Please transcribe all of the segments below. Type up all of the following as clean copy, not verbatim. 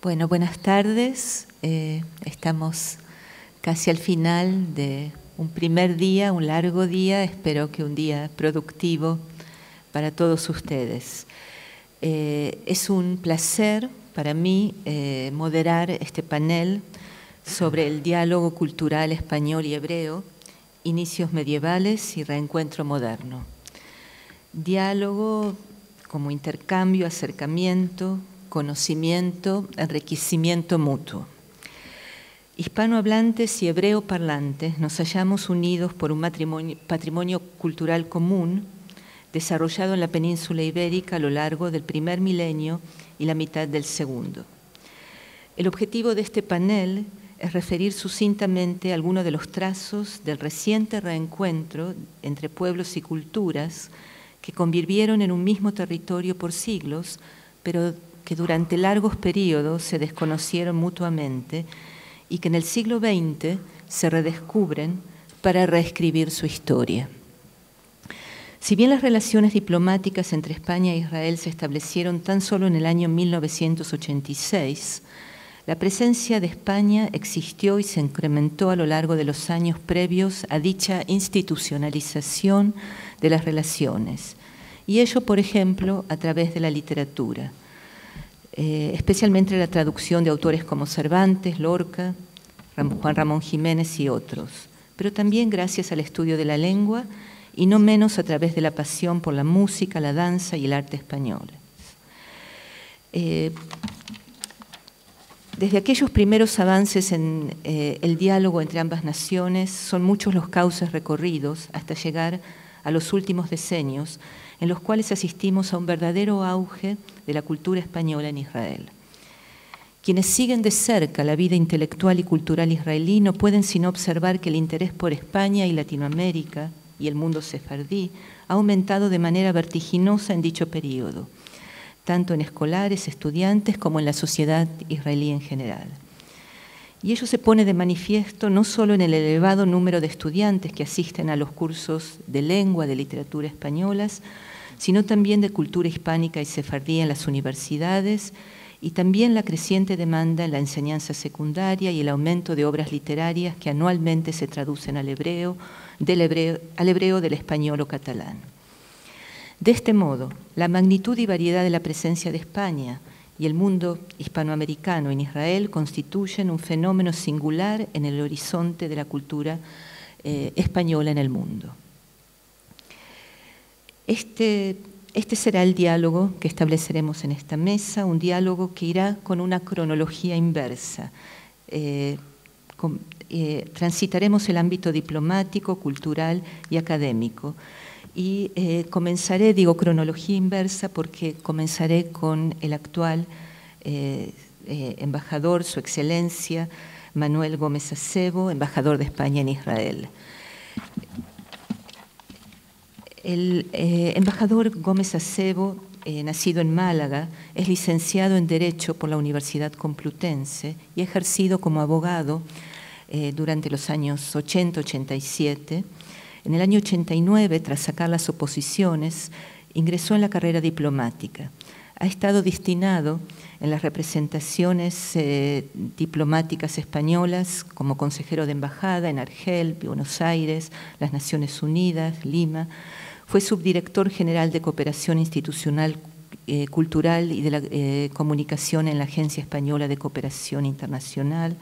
Bueno, buenas tardes. Estamos casi al final de un primer día, un largo día. Espero que un día productivo para todos ustedes. Es un placer para mí moderar este panel sobre el diálogo cultural español y hebreo, inicios medievales y reencuentro moderno. Diálogo como intercambio, acercamiento, conocimiento, enriquecimiento mutuo. Hispanohablantes y hebreo parlantes nos hallamos unidos por un patrimonio cultural común desarrollado en la península ibérica a lo largo del primer milenio y la mitad del segundo. El objetivo de este panel es referir sucintamente algunos de los trazos del reciente reencuentro entre pueblos y culturas que convivieron en un mismo territorio por siglos, pero que durante largos periodos se desconocieron mutuamente y que en el siglo XX se redescubren para reescribir su historia. Si bien las relaciones diplomáticas entre España e Israel se establecieron tan solo en el año 1986, la presencia de España existió y se incrementó a lo largo de los años previos a dicha institucionalización de las relaciones, y ello, por ejemplo, a través de la literatura. Especialmente la traducción de autores como Cervantes, Lorca, Juan Ramón Jiménez y otros, pero también gracias al estudio de la lengua y no menos a través de la pasión por la música, la danza y el arte español. Desde aquellos primeros avances en el diálogo entre ambas naciones, son muchos los cauces recorridos hasta llegar a los últimos decenios, en los cuales asistimos a un verdadero auge de la cultura española en Israel. Quienes siguen de cerca la vida intelectual y cultural israelí no pueden sino observar que el interés por España y Latinoamérica y el mundo sefardí ha aumentado de manera vertiginosa en dicho período, tanto en escolares, estudiantes, como en la sociedad israelí en general. Y ello se pone de manifiesto no solo en el elevado número de estudiantes que asisten a los cursos de lengua, de literatura españolas, sino también de cultura hispánica y sefardí en las universidades, y también la creciente demanda en la enseñanza secundaria y el aumento de obras literarias que anualmente se traducen al hebreo, del español o catalán. De este modo, la magnitud y variedad de la presencia de España y el mundo hispanoamericano en Israel constituyen un fenómeno singular en el horizonte de la cultura española en el mundo. Este será el diálogo que estableceremos en esta mesa, un diálogo que irá con una cronología inversa. Transitaremos el ámbito diplomático, cultural y académico. Y comenzaré, digo cronología inversa, porque comenzaré con el actual embajador, su excelencia, Manuel Gómez Acebo, embajador de España en Israel. El embajador Gómez Acebo, nacido en Málaga, es licenciado en Derecho por la Universidad Complutense y ha ejercido como abogado durante los años 80-87. En el año 89, tras sacar las oposiciones, ingresó en la carrera diplomática. Ha estado destinado en las representaciones diplomáticas españolas como consejero de embajada en Argel, Buenos Aires, las Naciones Unidas, Lima. Fue subdirector general de Cooperación Institucional, Cultural y de la Comunicación en la Agencia Española de Cooperación Internacional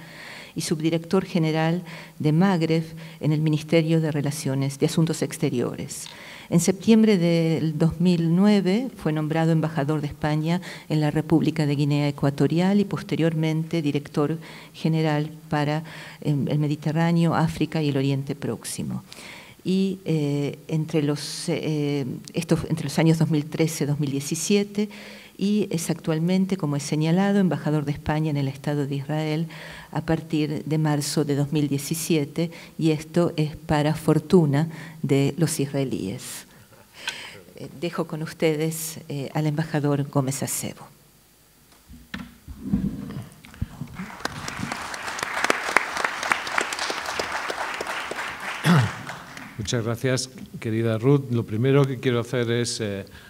y subdirector general de Magreb en el Ministerio de Asuntos Exteriores. En septiembre del 2009 fue nombrado embajador de España en la República de Guinea Ecuatorial y posteriormente director general para el Mediterráneo, África y el Oriente Próximo. Y entre los años 2013-2017 y es actualmente, como he señalado, embajador de España en el Estado de Israel a partir de marzo de 2017, y esto es para fortuna de los israelíes. Dejo con ustedes al embajador Gómez Acebo. Muchas gracias, querida Ruth. Lo primero que quiero hacer es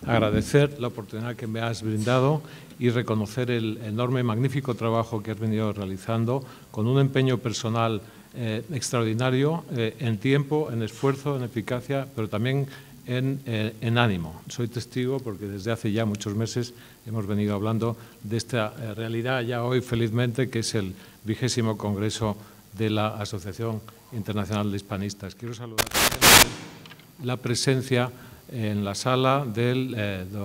agradecer la oportunidad que me has brindado y reconocer el enorme, magnífico trabajo que has venido realizando con un empeño personal extraordinario en tiempo, en esfuerzo, en eficacia, pero también en ánimo. Soy testigo porque desde hace ya muchos meses hemos venido hablando de esta realidad ya hoy, felizmente, que es el 20º Congreso de la Asociación Internacional de Hispanistas. Quiero saludar también la presencia en la sala del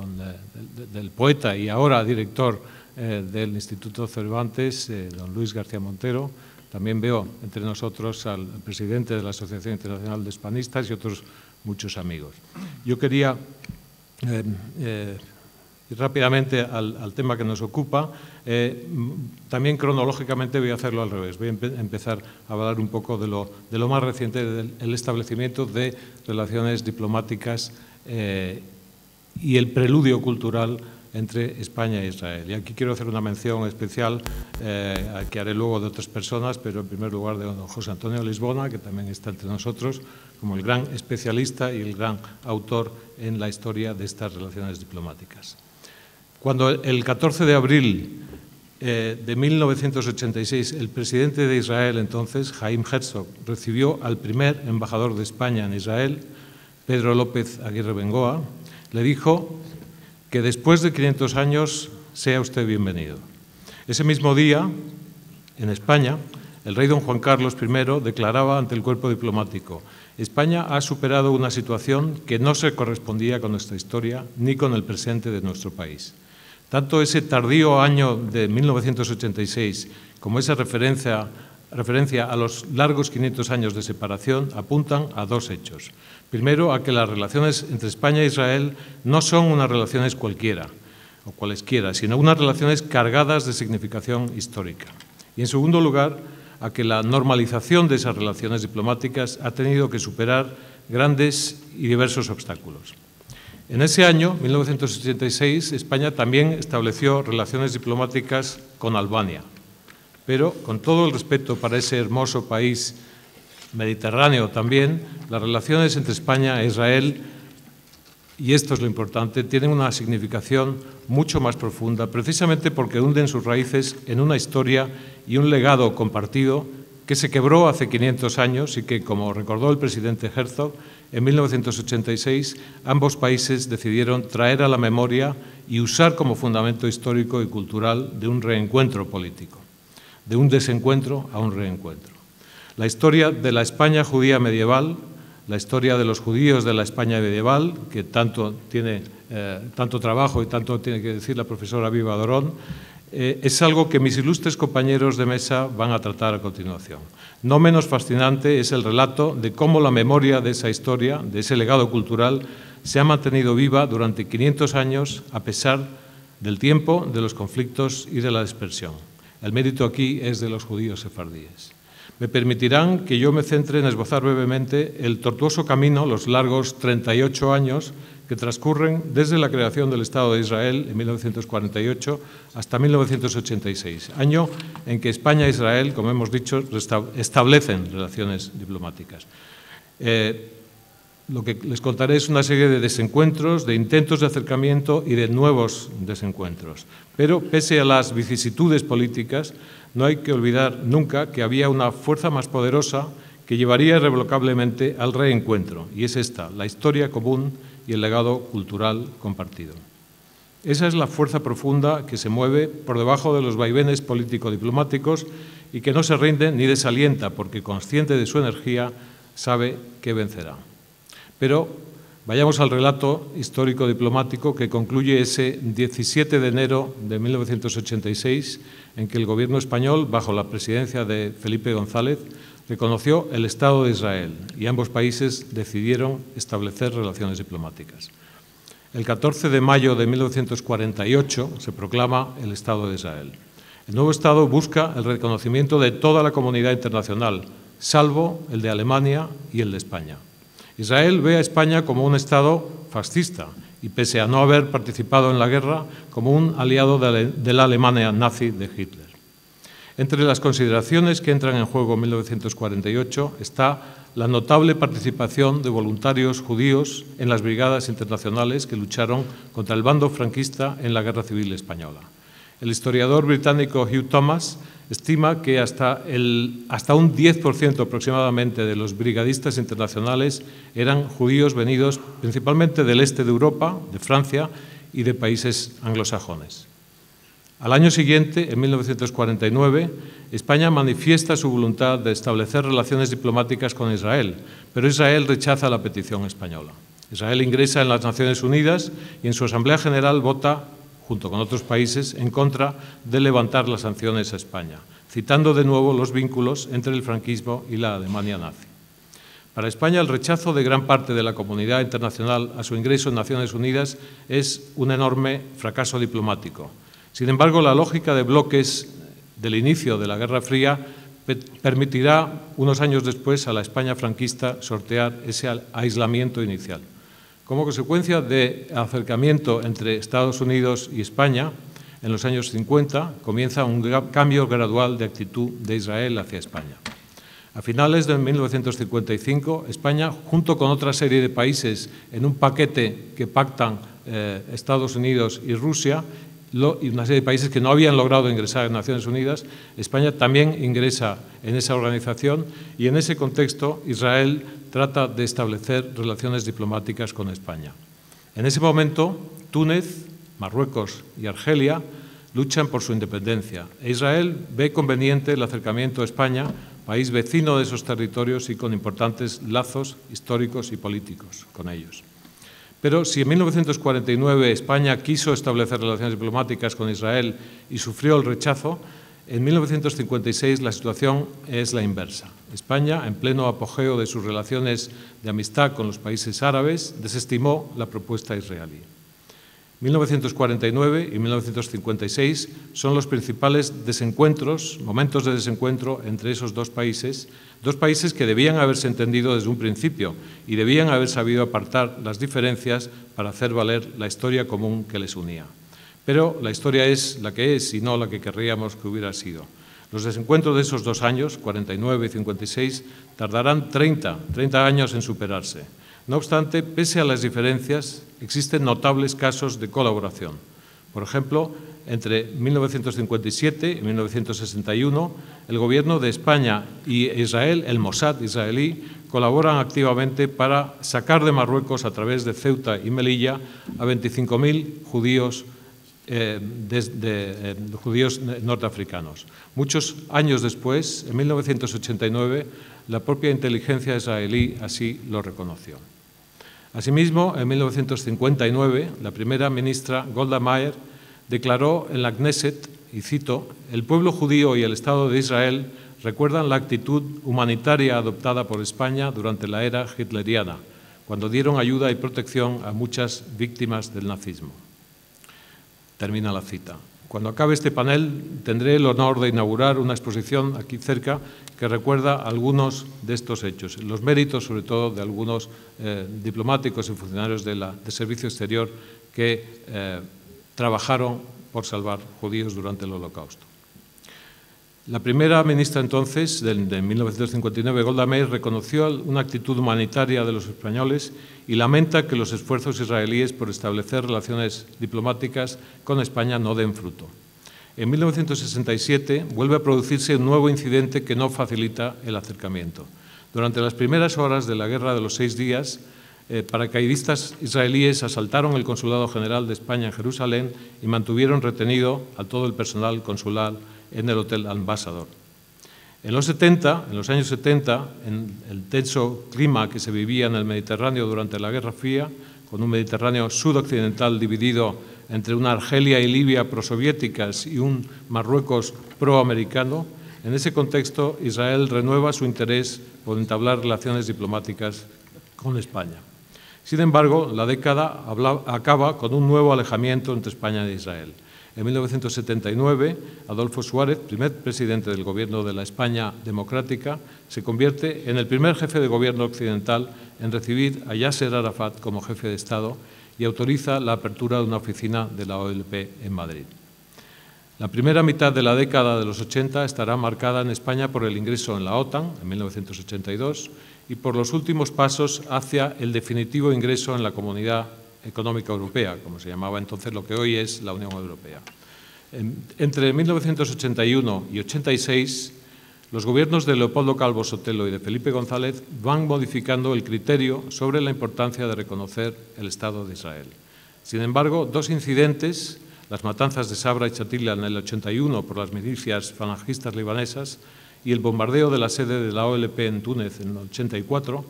poeta y ahora director del Instituto Cervantes, don Luis García Montero. También veo entre nosotros al presidente de la Asociación Internacional de Hispanistas y otros muchos amigos. Yo quería ir rápidamente al tema que nos ocupa. También cronológicamente voy a hacerlo al revés. Voy a empezar a hablar un poco de lo más reciente, del establecimiento de relaciones diplomáticas y el preludio cultural entre España e Israel. Y aquí quiero hacer una mención especial que haré luego de otras personas, pero en primer lugar de don José Antonio Lisbona, que también está entre nosotros como el gran especialista y el gran autor en la historia de estas relaciones diplomáticas. Cuando el 14 de abril de 1986 el presidente de Israel entonces, Chaim Herzog, recibió al primer embajador de España en Israel, Pedro López Aguirre Bengoa, le dijo que después de 500 años sea usted bienvenido. Ese mismo día, en España, el rey don Juan Carlos I declaraba ante el cuerpo diplomático: España ha superado una situación que no se correspondía con nuestra historia ni con el presente de nuestro país. Tanto ese tardío año de 1986 como esa referencia a los largos 500 años de separación apuntan a dos hechos. Primero, a que las relaciones entre España e Israel no son unas relaciones cualquiera o cualesquiera, sino unas relaciones cargadas de significación histórica. Y en segundo lugar, a que la normalización de esas relaciones diplomáticas ha tenido que superar grandes y diversos obstáculos. En ese año, 1986, España también estableció relaciones diplomáticas con Albania, pero con todo el respeto para ese hermoso país mediterráneo también, las relaciones entre España e Israel, y esto es lo importante, tienen una significación mucho más profunda, precisamente porque hunden sus raíces en una historia y un legado compartido que se quebró hace 500 años y que, como recordó el presidente Herzog, en 1986 ambos países decidieron traer a la memoria y usar como fundamento histórico y cultural de un reencuentro político, de un desencuentro a un reencuentro. La historia de la España judía medieval, la historia de los judíos de la España medieval, que tanto tiene tanto trabajo y tanto tiene que decir la profesora Viva Dorón, es algo que mis ilustres compañeros de mesa van a tratar a continuación. No menos fascinante es el relato de cómo la memoria de esa historia, de ese legado cultural, se ha mantenido viva durante 500 años a pesar del tiempo, de los conflictos y de la dispersión. El mérito aquí es de los judíos sefardíes. Me permitirán que yo me centre en esbozar brevemente el tortuoso camino, los largos 38 años que transcurren desde la creación del Estado de Israel en 1948 hasta 1986, año en que España e Israel, como hemos dicho, establecen relaciones diplomáticas. Lo que les contaré es una serie de desencuentros, de intentos de acercamiento y de nuevos desencuentros. Pero, pese a las vicisitudes políticas, no hay que olvidar nunca que había una fuerza más poderosa que llevaría irrevocablemente al reencuentro, y es esta, la historia común y el legado cultural compartido. Esa es la fuerza profunda que se mueve por debajo de los vaivenes político-diplomáticos y que no se rinde ni desalienta, porque consciente de su energía sabe que vencerá. Pero vayamos al relato histórico-diplomático que concluye ese 17 de enero de 1986, en que el gobierno español, bajo la presidencia de Felipe González, reconoció el Estado de Israel y ambos países decidieron establecer relaciones diplomáticas. El 14 de mayo de 1948 se proclama el Estado de Israel. El nuevo Estado busca el reconocimiento de toda la comunidad internacional, salvo el de Alemania y el de España. Israel ve a España como un Estado fascista y, pese a no haber participado en la guerra, como un aliado de la Alemania nazi de Hitler. Entre las consideraciones que entran en juego en 1948 está la notable participación de voluntarios judíos en las brigadas internacionales que lucharon contra el bando franquista en la Guerra Civil Española. El historiador británico Hugh Thomas estima que hasta un 10% aproximadamente de los brigadistas internacionales eran judíos venidos principalmente del este de Europa, de Francia y de países anglosajones. Al año siguiente, en 1949, España manifiesta su voluntad de establecer relaciones diplomáticas con Israel, pero Israel rechaza la petición española. Israel ingresa en las Naciones Unidas y en su Asamblea General vota, junto con otros países, en contra de levantar las sanciones a España, citando de nuevo los vínculos entre el franquismo y la Alemania nazi. Para España, el rechazo de gran parte de la comunidad internacional a su ingreso en Naciones Unidas es un enorme fracaso diplomático. Sin embargo, la lógica de bloques del inicio de la Guerra Fría permitirá, unos años después, a la España franquista sortear ese aislamiento inicial. Como consecuencia del acercamiento entre Estados Unidos y España, en los años 50 comienza un cambio gradual de actitud de Israel hacia España. A finales de 1955, España, junto con otra serie de países en un paquete que pactan Estados Unidos y Rusia, y una serie de países que no habían logrado ingresar en Naciones Unidas, España también ingresa en esa organización y en ese contexto Israel trata de establecer relaciones diplomáticas con España. En ese momento, Túnez, Marruecos y Argelia luchan por su independencia e Israel ve conveniente el acercamiento a España, país vecino de esos territorios y con importantes lazos históricos y políticos con ellos. Pero si en 1949 España quiso establecer relaciones diplomáticas con Israel y sufrió el rechazo, en 1956 la situación es la inversa. España, en pleno apogeo de sus relaciones de amistad con los países árabes, desestimó la propuesta israelí. 1949 y 1956 son los principales desencuentros, momentos de desencuentro entre esos dos países que debían haberse entendido desde un principio y debían haber sabido apartar las diferencias para hacer valer la historia común que les unía. Pero la historia es la que es y no la que querríamos que hubiera sido. Los desencuentros de esos 2 años, 49 y 56, tardarán 30 años en superarse. No obstante, pese a las diferencias, existen notables casos de colaboración. Por ejemplo, entre 1957 y 1961, el gobierno de España y Israel, el Mossad israelí, colaboran activamente para sacar de Marruecos, a través de Ceuta y Melilla, a 25.000 judíos, judíos norteafricanos. Muchos años después, en 1989, la propia inteligencia israelí así lo reconoció. Asimismo, en 1959, la primera ministra Golda Meir declaró en la Knesset, y cito, «El pueblo judío y el Estado de Israel recuerdan la actitud humanitaria adoptada por España durante la era hitleriana, cuando dieron ayuda y protección a muchas víctimas del nazismo». Termina la cita. Cuando acabe este panel, tendré el honor de inaugurar una exposición aquí cerca que recuerda algunos de estos hechos, los méritos sobre todo de algunos diplomáticos y funcionarios de Servicio Exterior que trabajaron por salvar judíos durante el Holocausto. La primera ministra entonces, de 1959, Golda Meir, reconoció una actitud humanitaria de los españoles y lamenta que los esfuerzos israelíes por establecer relaciones diplomáticas con España no den fruto. En 1967 vuelve a producirse un nuevo incidente que no facilita el acercamiento. Durante las primeras horas de la Guerra de los 6 días, paracaidistas israelíes asaltaron el Consulado General de España en Jerusalén y mantuvieron retenido a todo el personal consular en el Hotel Ambassador. En los años 70, en el tenso clima que se vivía en el Mediterráneo durante la Guerra Fría, con un Mediterráneo sudoccidental dividido entre una Argelia y Libia prosoviéticas y un Marruecos proamericano, en ese contexto Israel renueva su interés por entablar relaciones diplomáticas con España. Sin embargo, la década acaba con un nuevo alejamiento entre España e Israel. En 1979, Adolfo Suárez, primer presidente del gobierno de la España democrática, se convierte en el primer jefe de gobierno occidental en recibir a Yasser Arafat como jefe de Estado y autoriza la apertura de una oficina de la OLP en Madrid. La primera mitad de la década de los 80 estará marcada en España por el ingreso en la OTAN, en 1982, y por los últimos pasos hacia el definitivo ingreso en la Comunidad Económica Europea, como se llamaba entonces lo que hoy es la Unión Europea. Entre 1981 y 86, los gobiernos de Leopoldo Calvo Sotelo y de Felipe González van modificando el criterio sobre la importancia de reconocer el Estado de Israel. Sin embargo, dos incidentes, las matanzas de Sabra y Shatila en el 81 por las milicias falangistas libanesas y el bombardeo de la sede de la OLP en Túnez en el 84,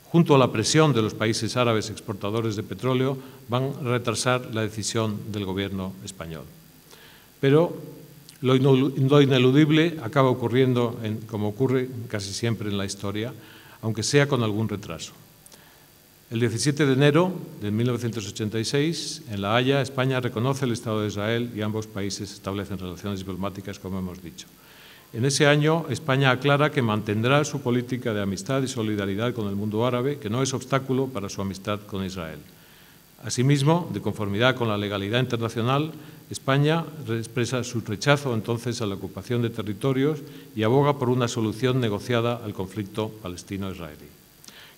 junto a la presión de los países árabes exportadores de petróleo, van a retrasar la decisión del gobierno español. Pero lo ineludible acaba ocurriendo, como ocurre casi siempre en la historia, aunque sea con algún retraso. El 17 de enero de 1986, en La Haya, España reconoce el Estado de Israel y ambos países establecen relaciones diplomáticas, como hemos dicho. En ese año, España aclara que mantendrá su política de amistad y solidaridad con el mundo árabe, que no es obstáculo para su amistad con Israel. Asimismo, de conformidad con la legalidad internacional, España expresa su rechazo entonces a la ocupación de territorios y aboga por una solución negociada al conflicto palestino-israelí.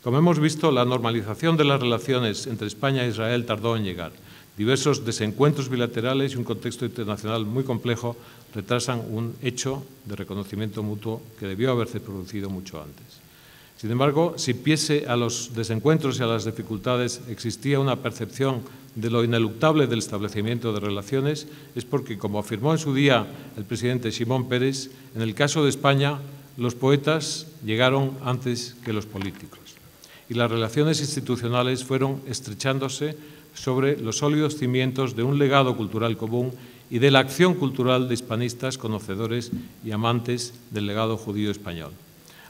Como hemos visto, la normalización de las relaciones entre España e Israel tardó en llegar. Diversos desencuentros bilaterales y un contexto internacional muy complejo retrasan un hecho de reconocimiento mutuo que debió haberse producido mucho antes. Sin embargo, si pese a los desencuentros y a las dificultades existía una percepción de lo ineluctable del establecimiento de relaciones, es porque, como afirmó en su día el presidente Shimon Peres, en el caso de España, los poetas llegaron antes que los políticos y las relaciones institucionales fueron estrechándose sobre los sólidos cimientos de un legado cultural común y de la acción cultural de hispanistas conocedores y amantes del legado judío español.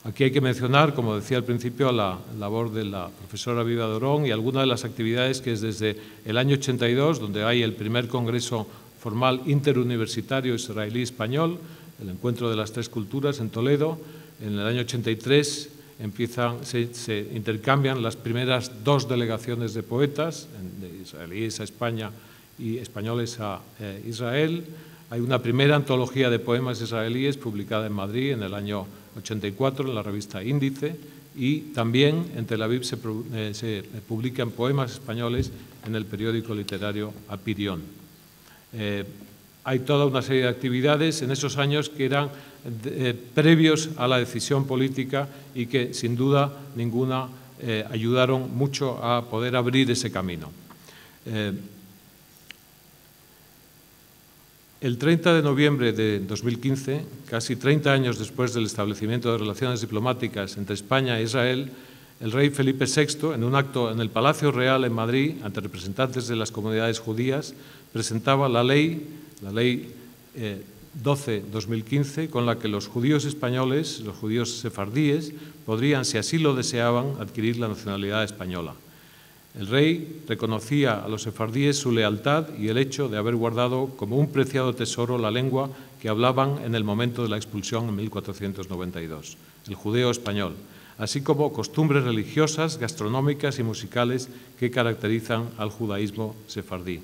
Aquí hay que mencionar, como decía al principio, la labor de la profesora Viva Dorón y algunas de las actividades que es desde el año 82, donde hay el primer congreso formal interuniversitario israelí-español, el encuentro de las tres culturas en Toledo. En el año 83 se intercambian las primeras dos delegaciones de poetas, de israelíes a España y españoles a Israel. Hay una primera antología de poemas israelíes publicada en Madrid en el año 84 en la revista Índice y también en Tel Aviv se publican poemas españoles en el periódico literario Apirión. Hay toda una serie de actividades en esos años que eran previos a la decisión política y que sin duda ninguna ayudaron mucho a poder abrir ese camino. El 30 de noviembre de 2015, casi 30 años después del establecimiento de relaciones diplomáticas entre España e Israel, el rey Felipe VI, en un acto en el Palacio Real en Madrid, ante representantes de las comunidades judías, presentaba la ley 12-2015, con la que los judíos españoles, los judíos sefardíes, podrían, si así lo deseaban, adquirir la nacionalidad española. El rey reconocía a los sefardíes su lealtad y el hecho de haber guardado como un preciado tesoro la lengua que hablaban en el momento de la expulsión en 1492, el judeo español, así como costumbres religiosas, gastronómicas y musicales que caracterizan al judaísmo sefardí.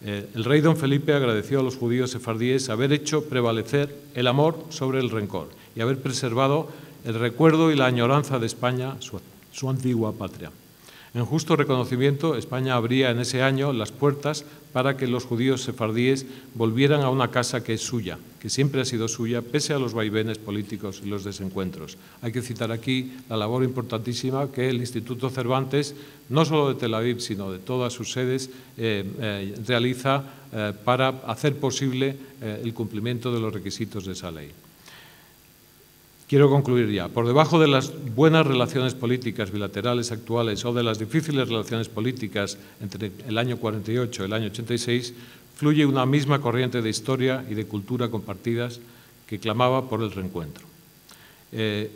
El rey don Felipe agradeció a los judíos sefardíes haber hecho prevalecer el amor sobre el rencor y haber preservado el recuerdo y la añoranza de España, su antigua patria. En justo reconocimiento, España abría en ese año las puertas para que los judíos sefardíes volvieran a una casa que es suya, que siempre ha sido suya, pese a los vaivenes políticos y los desencuentros. Hay que citar aquí la labor importantísima que el Instituto Cervantes, no solo de Tel Aviv, sino de todas sus sedes, realiza para hacer posible el cumplimiento de los requisitos de esa ley. Quiero concluir ya. Por debajo de las buenas relaciones políticas bilaterales actuales o de las difíciles relaciones políticas entre el año 48 y el año 86, fluye una misma corriente de historia y de cultura compartidas que clamaba por el reencuentro. De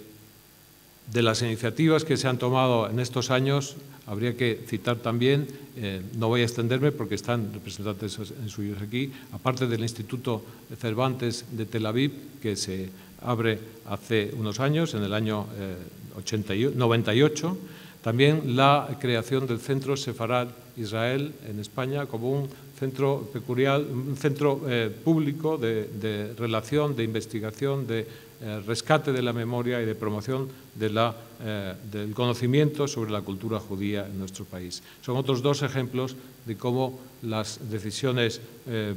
las iniciativas que se han tomado en estos años, habría que citar también, no voy a extenderme porque están representantes suyos aquí, aparte del Instituto Cervantes de Tel Aviv, que se abre hace unos años, en el año 98. También la creación del Centro Sefarad Israel en España como un centro peculiar, un centro público de relación, de investigación, de rescate de la memoria y de promoción del conocimiento sobre la cultura judía en nuestro país. Son otros dos ejemplos de cómo las decisiones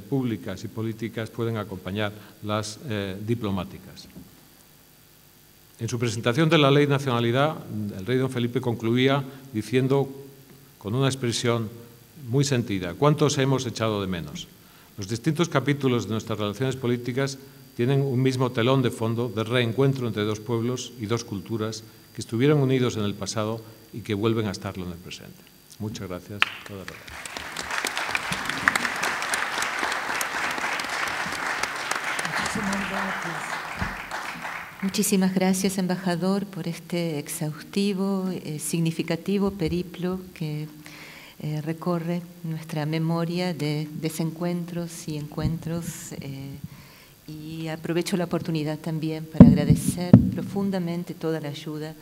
públicas y políticas pueden acompañar las diplomáticas. En su presentación de la Ley de Nacionalidad, el rey don Felipe concluía diciendo con una expresión muy sentida: ¿cuántos hemos echado de menos? Los distintos capítulos de nuestras relaciones políticas tienen un mismo telón de fondo de reencuentro entre dos pueblos y dos culturas que estuvieron unidos en el pasado y que vuelven a estarlo en el presente. Muchas gracias. Muchísimas gracias, embajador, por este exhaustivo, significativo periplo que recorre nuestra memoria de desencuentros y encuentros. Y aprovecho la oportunidad también para agradecer profundamente toda la ayuda,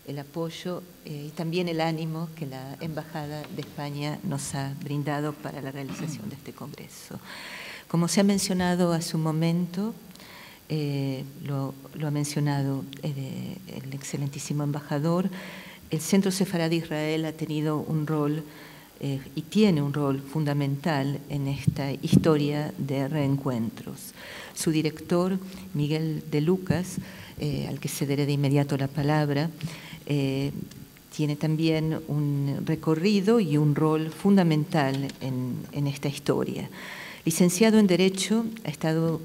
el apoyo y también el ánimo que la Embajada de España nos ha brindado para la realización de este congreso. Como se ha mencionado hace un momento, lo ha mencionado el excelentísimo embajador, el Centro Sefarad de Israel ha tenido un rol y tiene un rol fundamental en esta historia de reencuentros. Su director, Miguel de Lucas, al que cederé de inmediato la palabra, tiene también un recorrido y un rol fundamental en esta historia. Licenciado en Derecho, ha estado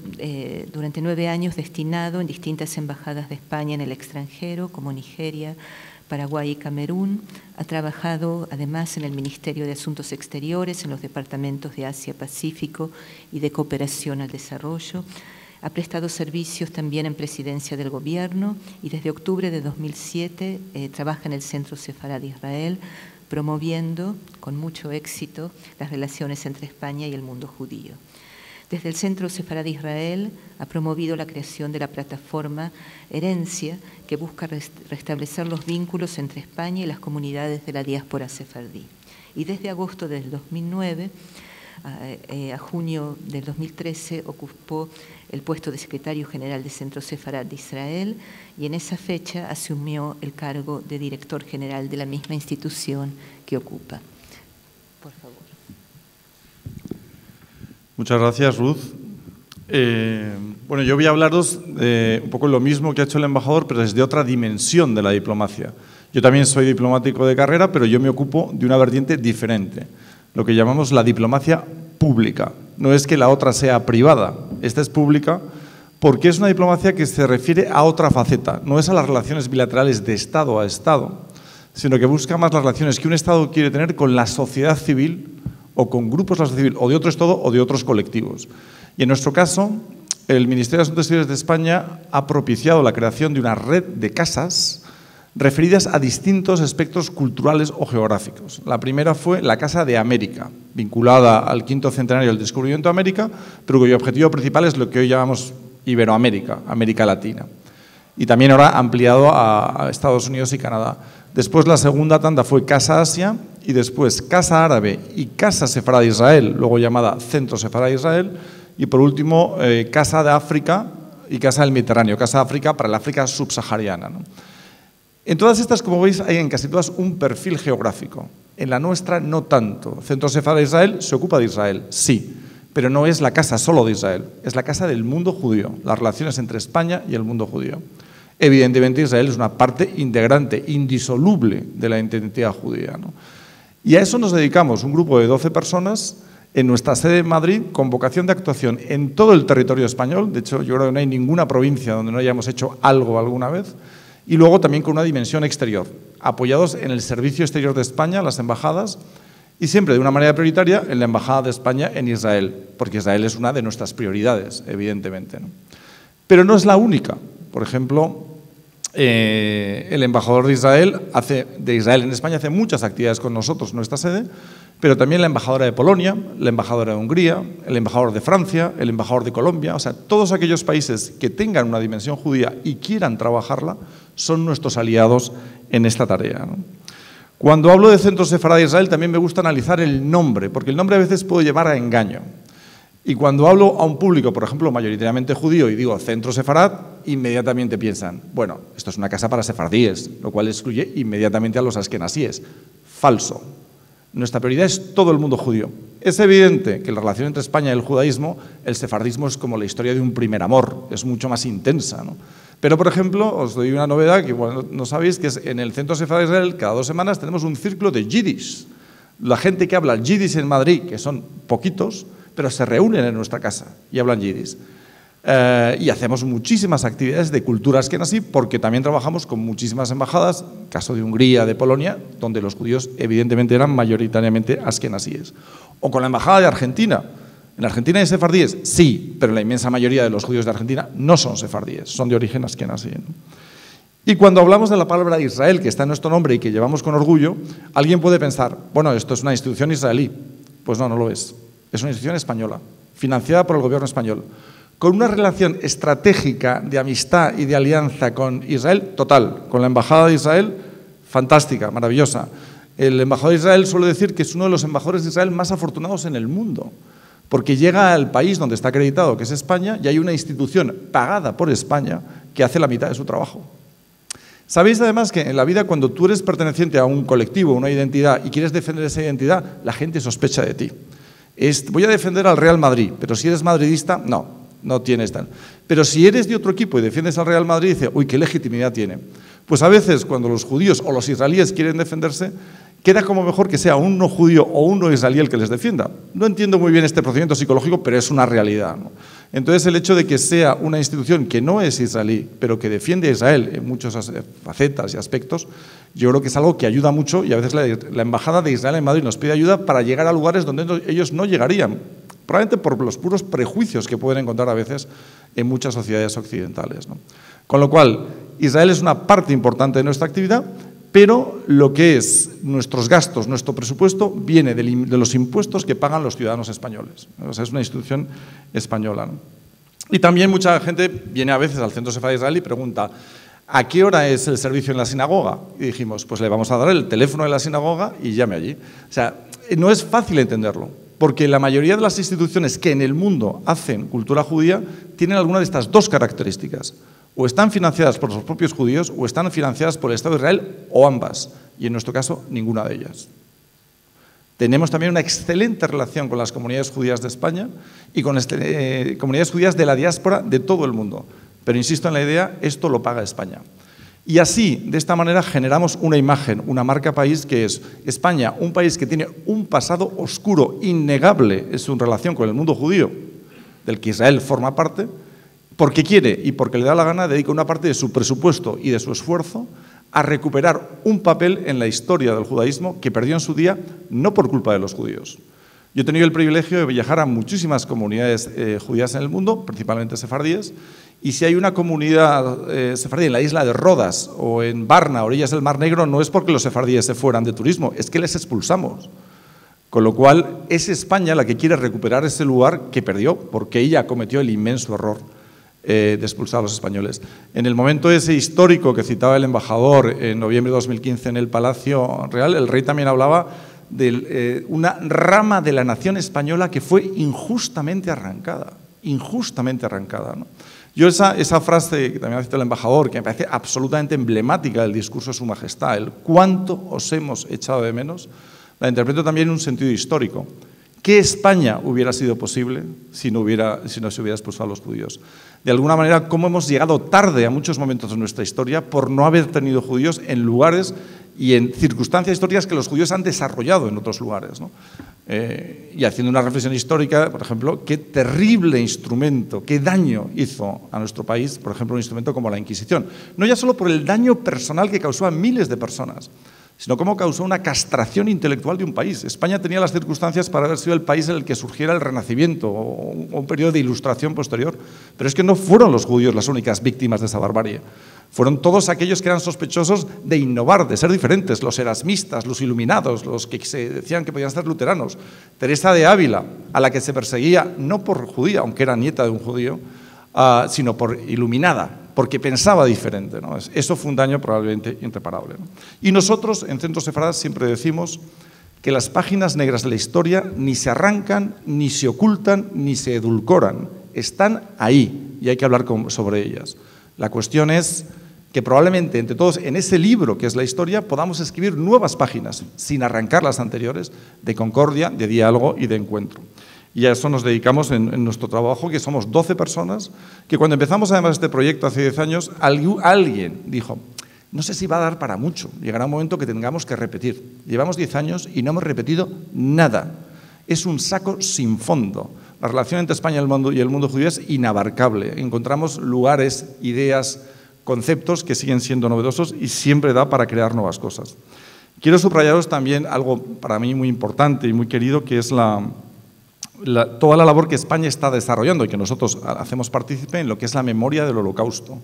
durante 9 años destinado en distintas embajadas de España en el extranjero, como Nigeria, Paraguay y Camerún. Ha trabajado además en el Ministerio de Asuntos Exteriores, en los departamentos de Asia-Pacífico y de Cooperación al Desarrollo. Ha prestado servicios también en Presidencia del Gobierno y desde octubre de 2007 trabaja en el Centro Sefarad de Israel, promoviendo con mucho éxito las relaciones entre España y el mundo judío. Desde el Centro Sefarad de Israel ha promovido la creación de la plataforma Herencia, que busca restablecer los vínculos entre España y las comunidades de la diáspora sefardí. Y desde agosto del 2009 a junio del 2013 ocupó el puesto de secretario general del Centro Sefarad de Israel y en esa fecha asumió el cargo de director general de la misma institución que ocupa. Por favor. Muchas gracias, Ruth. Bueno, yo voy a hablaros de un poco lo mismo que ha hecho el embajador, pero desde otra dimensión de la diplomacia. Yo también soy diplomático de carrera, pero yo me ocupo de una vertiente diferente, lo que llamamos la diplomacia pública. No es que la otra sea privada, esta es pública porque es una diplomacia que se refiere a otra faceta, no es a las relaciones bilaterales de Estado a Estado, sino que busca más las relaciones que un Estado quiere tener con la sociedad civil o con grupos de la sociedad civil o de otro Estado o de otros colectivos. Y en nuestro caso, el Ministerio de Asuntos Exteriores de España ha propiciado la creación de una red de casas referidas a distintos aspectos culturales o geográficos. La primera fue la Casa de América, vinculada al 5º centenario del descubrimiento de América, pero cuyo objetivo principal es lo que hoy llamamos Iberoamérica, América Latina. Y también ahora ampliado a Estados Unidos y Canadá. Después la segunda tanda fue Casa Asia y después Casa Árabe y Casa Sefarad de Israel, luego llamada Centro Sefarad de Israel, y por último Casa de África y Casa del Mediterráneo, Casa de África para el África subsahariana, ¿no? En todas estas, como veis, hay en casi todas un perfil geográfico. En la nuestra no tanto. Centro Sefarad de Israel se ocupa de Israel, sí, pero no es la casa solo de Israel, es la casa del mundo judío, las relaciones entre España y el mundo judío. Evidentemente Israel es una parte integrante, indisoluble de la identidad judía, ¿no? Y a eso nos dedicamos, un grupo de 12 personas en nuestra sede en Madrid, con vocación de actuación en todo el territorio español. De hecho, yo creo que no hay ninguna provincia donde no hayamos hecho algo alguna vez. Y luego también con una dimensión exterior, apoyados en el Servicio Exterior de España, las embajadas, y siempre de una manera prioritaria en la Embajada de España en Israel, porque Israel es una de nuestras prioridades, evidentemente, ¿no? Pero no es la única. Por ejemplo, el embajador de Israel en España hace muchas actividades con nosotros en nuestra sede, pero también la embajadora de Polonia, la embajadora de Hungría, el embajador de Francia, el embajador de Colombia, o sea, todos aquellos países que tengan una dimensión judía y quieran trabajarla son nuestros aliados en esta tarea, ¿no? Cuando hablo de Centro Sefarad de Israel también me gusta analizar el nombre, porque el nombre a veces puede llevar a engaño. Y cuando hablo a un público, por ejemplo, mayoritariamente judío, y digo Centro Sefarad, inmediatamente piensan, bueno, esto es una casa para sefardíes, lo cual excluye inmediatamente a los askenasíes. Falso. Nuestra prioridad es todo el mundo judío. Es evidente que la relación entre España y el judaísmo, el sefardismo es como la historia de un primer amor, es mucho más intensa, ¿no? Pero, por ejemplo, os doy una novedad que igual no sabéis, que es en el Centro Sefarad de Israel, cada 2 semanas tenemos un círculo de yiddish. La gente que habla yiddish en Madrid, que son poquitos, pero se reúnen en nuestra casa y hablan yiddish. Y hacemos muchísimas actividades de cultura askenazí, porque también trabajamos con muchísimas embajadas, caso de Hungría, de Polonia, donde los judíos evidentemente eran mayoritariamente askenazíes. O con la embajada de Argentina. ¿En Argentina hay sefardíes? Sí, pero la inmensa mayoría de los judíos de Argentina no son sefardíes, son de origen askenazí, ¿no? Y cuando hablamos de la palabra Israel, que está en nuestro nombre y que llevamos con orgullo, alguien puede pensar, bueno, esto es una institución israelí. Pues no, no lo es. Es una institución española, financiada por el gobierno español, con una relación estratégica de amistad y de alianza con Israel total, con la Embajada de Israel, fantástica, maravillosa. El embajador de Israel suele decir que es uno de los embajadores de Israel más afortunados en el mundo, porque llega al país donde está acreditado, que es España, y hay una institución pagada por España que hace la mitad de su trabajo. Sabéis además que en la vida, cuando tú eres perteneciente a un colectivo, una identidad, y quieres defender esa identidad, la gente sospecha de ti. Voy a defender al Real Madrid, pero si eres madridista, no tienes tal. Pero si eres de otro equipo y defiendes al Real Madrid, dice, uy, ¿qué legitimidad tiene? Pues a veces cuando los judíos o los israelíes quieren defenderse, queda como mejor que sea un no judío o un no israelí el que les defienda. No entiendo muy bien este procedimiento psicológico, pero es una realidad, ¿no? Entonces, el hecho de que sea una institución que no es israelí, pero que defiende a Israel en muchas facetas y aspectos, yo creo que es algo que ayuda mucho, y a veces la Embajada de Israel en Madrid nos pide ayuda para llegar a lugares donde ellos no llegarían, probablemente por los puros prejuicios que pueden encontrar a veces en muchas sociedades occidentales, ¿no? Con lo cual, Israel es una parte importante de nuestra actividad, pero lo que es nuestros gastos, nuestro presupuesto, viene de los impuestos que pagan los ciudadanos españoles. O sea, es una institución española, ¿no? Y también mucha gente viene a veces al Centro Sefarad de Israel y pregunta, ¿a qué hora es el servicio en la sinagoga? Y dijimos, pues le vamos a dar el teléfono de la sinagoga y llame allí. O sea, no es fácil entenderlo, porque la mayoría de las instituciones que en el mundo hacen cultura judía tienen alguna de estas dos características. O están financiadas por los propios judíos o están financiadas por el Estado de Israel, o ambas. Y en nuestro caso, ninguna de ellas. Tenemos también una excelente relación con las comunidades judías de España y con comunidades judías de la diáspora de todo el mundo. Pero insisto en la idea, esto lo paga España. Y así, de esta manera, generamos una imagen, una marca país que es España, un país que tiene un pasado oscuro, innegable en su relación con el mundo judío, del que Israel forma parte, porque quiere y porque le da la gana, dedica una parte de su presupuesto y de su esfuerzo a recuperar un papel en la historia del judaísmo que perdió en su día, no por culpa de los judíos. Yo he tenido el privilegio de viajar a muchísimas comunidades judías en el mundo, principalmente sefardíes, y si hay una comunidad sefardí en la isla de Rodas o en Varna, a orillas del Mar Negro, no es porque los sefardíes se fueran de turismo, es que les expulsamos. Con lo cual, es España la que quiere recuperar ese lugar que perdió, porque ella cometió el inmenso error de expulsar a los españoles. En el momento ese histórico que citaba el embajador en noviembre de 2015 en el Palacio Real, el rey también hablaba de una rama de la nación española que fue injustamente arrancada, ¿no? Yo esa frase que también ha citado el embajador, que me parece absolutamente emblemática del discurso de Su Majestad, el cuánto os hemos echado de menos, la interpreto también en un sentido histórico. ¿Qué España hubiera sido posible si no se hubiera expulsado a los judíos? De alguna manera, cómo hemos llegado tarde a muchos momentos de nuestra historia por no haber tenido judíos en lugares y en circunstancias históricas que los judíos han desarrollado en otros lugares, ¿no? Y haciendo una reflexión histórica, por ejemplo, qué terrible instrumento, qué daño hizo a nuestro país, por ejemplo, un instrumento como la Inquisición. No ya solo por el daño personal que causó a miles de personas, sino cómo causó una castración intelectual de un país. España tenía las circunstancias para haber sido el país en el que surgiera el Renacimiento o un periodo de ilustración posterior, pero es que no fueron los judíos las únicas víctimas de esa barbarie. Fueron todos aquellos que eran sospechosos de innovar, de ser diferentes, los erasmistas, los iluminados, los que se decían que podían ser luteranos. Teresa de Ávila, a la que se perseguía no por judía, aunque era nieta de un judío, sino por iluminada, porque pensaba diferente, ¿no? Eso fue un daño probablemente irreparable, ¿no? Y nosotros, en Centro Sefardá, siempre decimos que las páginas negras de la historia ni se arrancan, ni se ocultan, ni se edulcoran. Están ahí y hay que hablar sobre ellas. La cuestión es que probablemente entre todos, en ese libro que es la historia, podamos escribir nuevas páginas, sin arrancar las anteriores, de concordia, de diálogo y de encuentro. Y a eso nos dedicamos en nuestro trabajo, que somos 12 personas, que cuando empezamos además este proyecto hace 10 años, alguien dijo, no sé si va a dar para mucho, llegará un momento que tengamos que repetir. Llevamos 10 años y no hemos repetido nada. Es un saco sin fondo. La relación entre España y el mundo judío es inabarcable. Encontramos lugares, ideas, conceptos que siguen siendo novedosos y siempre da para crear nuevas cosas. Quiero subrayaros también algo para mí muy importante y muy querido, que es toda la labor que España está desarrollando y que nosotros hacemos partícipe en lo que es la memoria del Holocausto.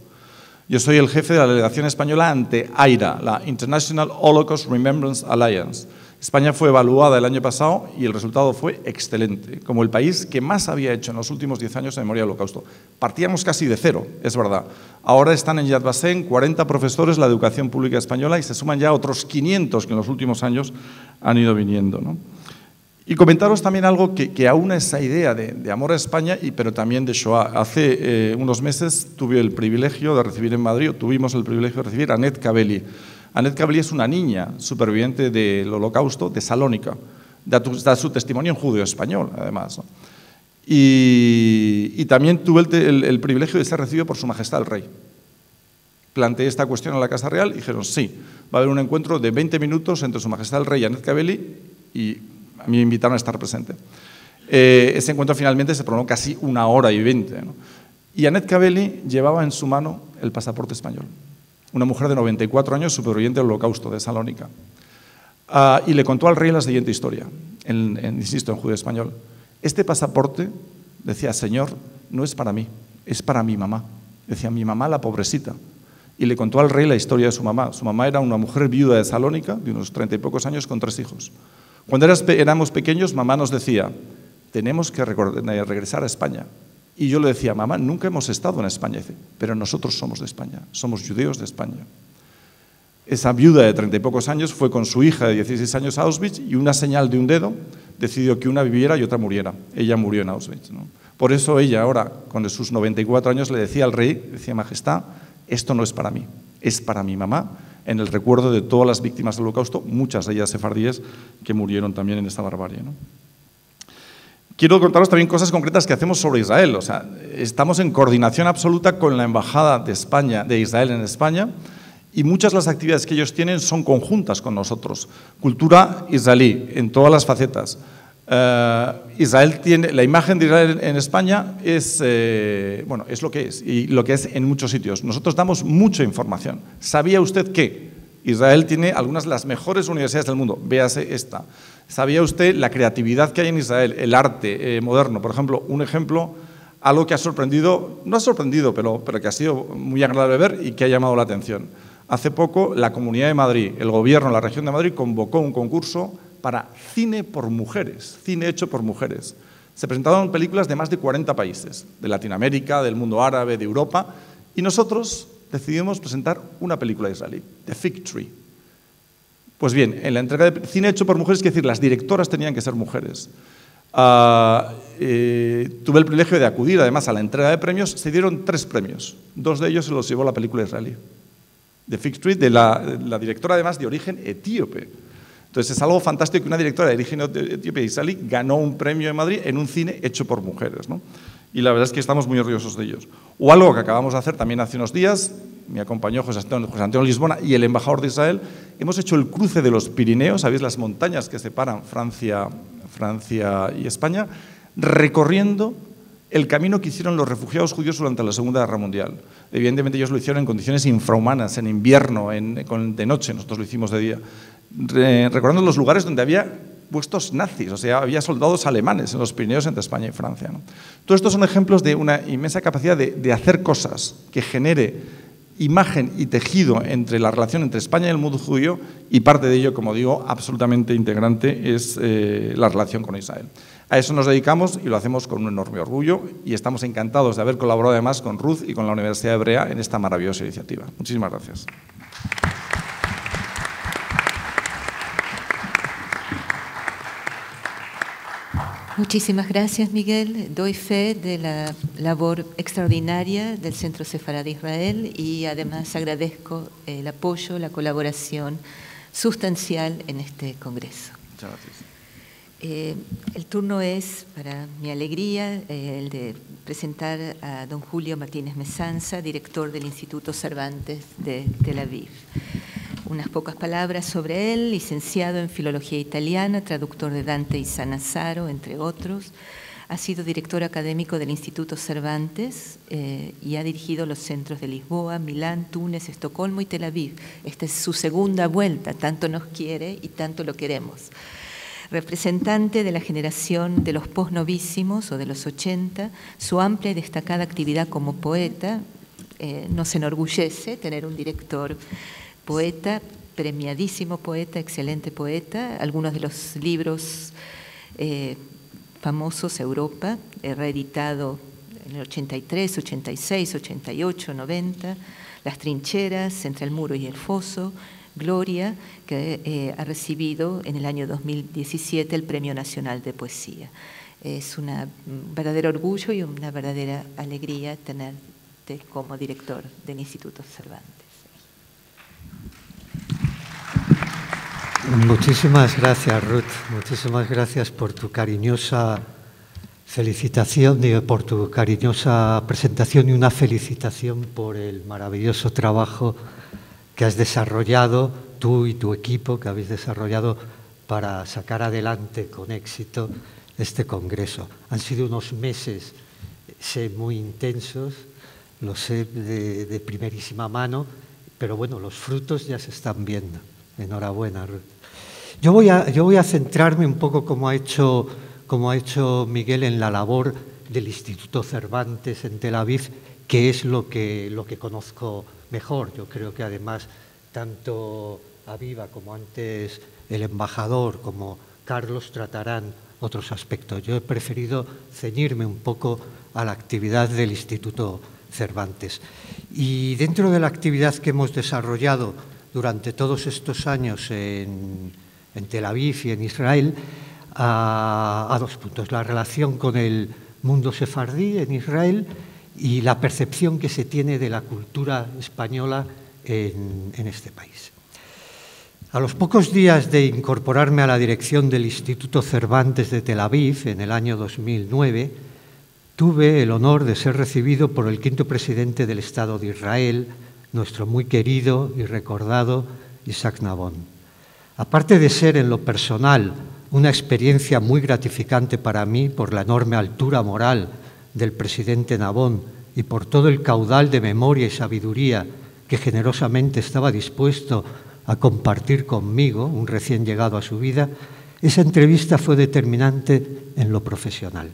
Yo soy el jefe de la delegación española ante AIRA, la International Holocaust Remembrance Alliance. España fue evaluada el año pasado y el resultado fue excelente, como el país que más había hecho en los últimos 10 años en memoria del Holocausto. Partíamos casi de cero, es verdad. Ahora están en Yad Vashem 40 profesores de la educación pública española y se suman ya otros 500 que en los últimos años han ido viniendo, ¿no? Y comentaros también algo que aúna esa idea de amor a España, pero también de Shoah. Hace unos meses tuvimos el privilegio de recibir a Annette Caveli. Annette Caveli es una niña superviviente del Holocausto de Salónica. Da su testimonio en judeo-español, además, ¿no? Y también tuve el privilegio de ser recibido por Su Majestad el Rey. Planteé esta cuestión en la Casa Real y dijeron, sí, va a haber un encuentro de 20 minutos entre Su Majestad el Rey y Annette Caveli, y a mí me invitaron a estar presente. Ese encuentro finalmente se prolongó casi 1 hora y 20, ¿no? Y Annette Caveli llevaba en su mano el pasaporte español. Una mujer de 94 años, superviviente del Holocausto de Salónica. Y le contó al rey la siguiente historia, insisto, en judío español. Este pasaporte, decía, Señor, no es para mí, es para mi mamá. Decía, mi mamá, la pobrecita. Y le contó al rey la historia de su mamá. Su mamá era una mujer viuda de Salónica, de unos 30 y pocos años, con 3 hijos. Cuando éramos pequeños, mamá nos decía, tenemos que regresar a España. Y yo le decía, mamá, nunca hemos estado en España. Dice, pero nosotros somos de España, somos judíos de España. Esa viuda de 30 y pocos años fue con su hija de 16 años a Auschwitz y una señal de un dedo decidió que una viviera y otra muriera. Ella murió en Auschwitz, ¿no? Por eso ella ahora, con sus 94 años, le decía al rey, decía, Majestad, esto no es para mí, es para mi mamá, en el recuerdo de todas las víctimas del Holocausto, muchas de ellas sefardíes, que murieron también en esta barbarie, ¿no? Quiero contaros también cosas concretas que hacemos sobre Israel. O sea, estamos en coordinación absoluta con la Embajada de Israel en España, y muchas de las actividades que ellos tienen son conjuntas con nosotros. Cultura israelí, en todas las facetas. Israel tiene, la imagen de Israel en España es, bueno, es lo que es, y lo que es en muchos sitios. Nosotros damos mucha información. ¿Sabía usted que Israel tiene algunas de las mejores universidades del mundo? Véase esta. ¿Sabía usted la creatividad que hay en Israel, el arte moderno? Por ejemplo, un ejemplo, algo que ha sorprendido, no ha sorprendido, pero que ha sido muy agradable ver y que ha llamado la atención. Hace poco la Comunidad de Madrid, el gobierno, la región de Madrid, convocó un concurso para cine por mujeres, cine hecho por mujeres. Se presentaron películas de más de 40 países, de Latinoamérica, del mundo árabe, de Europa, y nosotros decidimos presentar una película israelí, The Fig Tree. Pues bien, en la entrega de cine hecho por mujeres, es decir, las directoras tenían que ser mujeres. Tuve el privilegio de acudir además a la entrega de premios, se dieron 3 premios, 2 de ellos se los llevó la película israelí. The Fig Tree, de la directora además de origen etíope. Entonces es algo fantástico que una directora de origen etíope israelí ganó un premio en Madrid en un cine hecho por mujeres, ¿no? Y la verdad es que estamos muy orgullosos de ellos. O algo que acabamos de hacer también hace unos días, me acompañó José Antonio Lisbona y el embajador de Israel, hemos hecho el cruce de los Pirineos, sabéis las montañas que separan Francia y España, recorriendo el camino que hicieron los refugiados judíos durante la Segunda Guerra Mundial. Evidentemente ellos lo hicieron en condiciones infrahumanas, en invierno, de noche, nosotros lo hicimos de día, recordando los lugares donde había puestos nazis, o sea, había soldados alemanes en los Pirineos entre España y Francia, ¿no? Todos estos son ejemplos de una inmensa capacidad de hacer cosas que genere imagen y tejido entre la relación entre España y el mundo judío, y parte de ello, como digo, absolutamente integrante es la relación con Israel. A eso nos dedicamos y lo hacemos con un enorme orgullo y estamos encantados de haber colaborado además con Ruth y con la Universidad Hebrea en esta maravillosa iniciativa. Muchísimas gracias. Muchísimas gracias, Miguel. Doy fe de la labor extraordinaria del Centro Sefaradí Israel y además agradezco el apoyo, la colaboración sustancial en este congreso. Muchas gracias. El turno es, para mi alegría, el de presentar a don Julio Martínez Mesanza, director del Instituto Cervantes de Tel Aviv. Unas pocas palabras sobre él: licenciado en Filología Italiana, traductor de Dante y Sannazaro, entre otros. Ha sido director académico del Instituto Cervantes y ha dirigido los centros de Lisboa, Milán, Túnez, Estocolmo y Tel Aviv. Esta es su segunda vuelta, tanto nos quiere y tanto lo queremos. Representante de la generación de los posnovísimos o de los 80, su amplia y destacada actividad como poeta nos enorgullece tener un director poeta, premiadísimo poeta, excelente poeta. Algunos de los libros famosos, Europa, reeditado en el 83, 86, 88, 90, Las trincheras, Entre el muro y el foso, Gloria, que ha recibido en el año 2017 el Premio Nacional de Poesía. Es un verdadero orgullo y una verdadera alegría tenerte como director del Instituto Cervantes. Muchísimas gracias, Ruth. Muchísimas gracias por tu cariñosa felicitación y por tu cariñosa presentación y una felicitación por el maravilloso trabajo que has desarrollado, tú y tu equipo, que habéis desarrollado para sacar adelante con éxito este congreso. Han sido unos meses, sé, muy intensos, lo sé de primerísima mano, pero bueno, los frutos ya se están viendo. Enhorabuena, Ruth. Yo voy a centrarme un poco, como ha hecho Miguel, en la labor del Instituto Cervantes en Tel Aviv, que es lo que conozco mejor. Yo creo que además tanto Aviva como antes el embajador como Carlos tratarán otros aspectos. Yo he preferido ceñirme un poco a la actividad del Instituto Cervantes. Y dentro de la actividad que hemos desarrollado durante todos estos años en Tel Aviv y en Israel, a dos puntos: la relación con el mundo sefardí en Israel y la percepción que se tiene de la cultura española en este país. A los pocos días de incorporarme a la dirección del Instituto Cervantes de Tel Aviv, en el año 2009, tuve el honor de ser recibido por el quinto presidente del Estado de Israel, nuestro muy querido y recordado Isaac Nabón. Aparte de ser en lo personal una experiencia muy gratificante para mí por la enorme altura moral del presidente Nabón y por todo el caudal de memoria y sabiduría que generosamente estaba dispuesto a compartir conmigo, un recién llegado a su vida, esa entrevista fue determinante en lo profesional.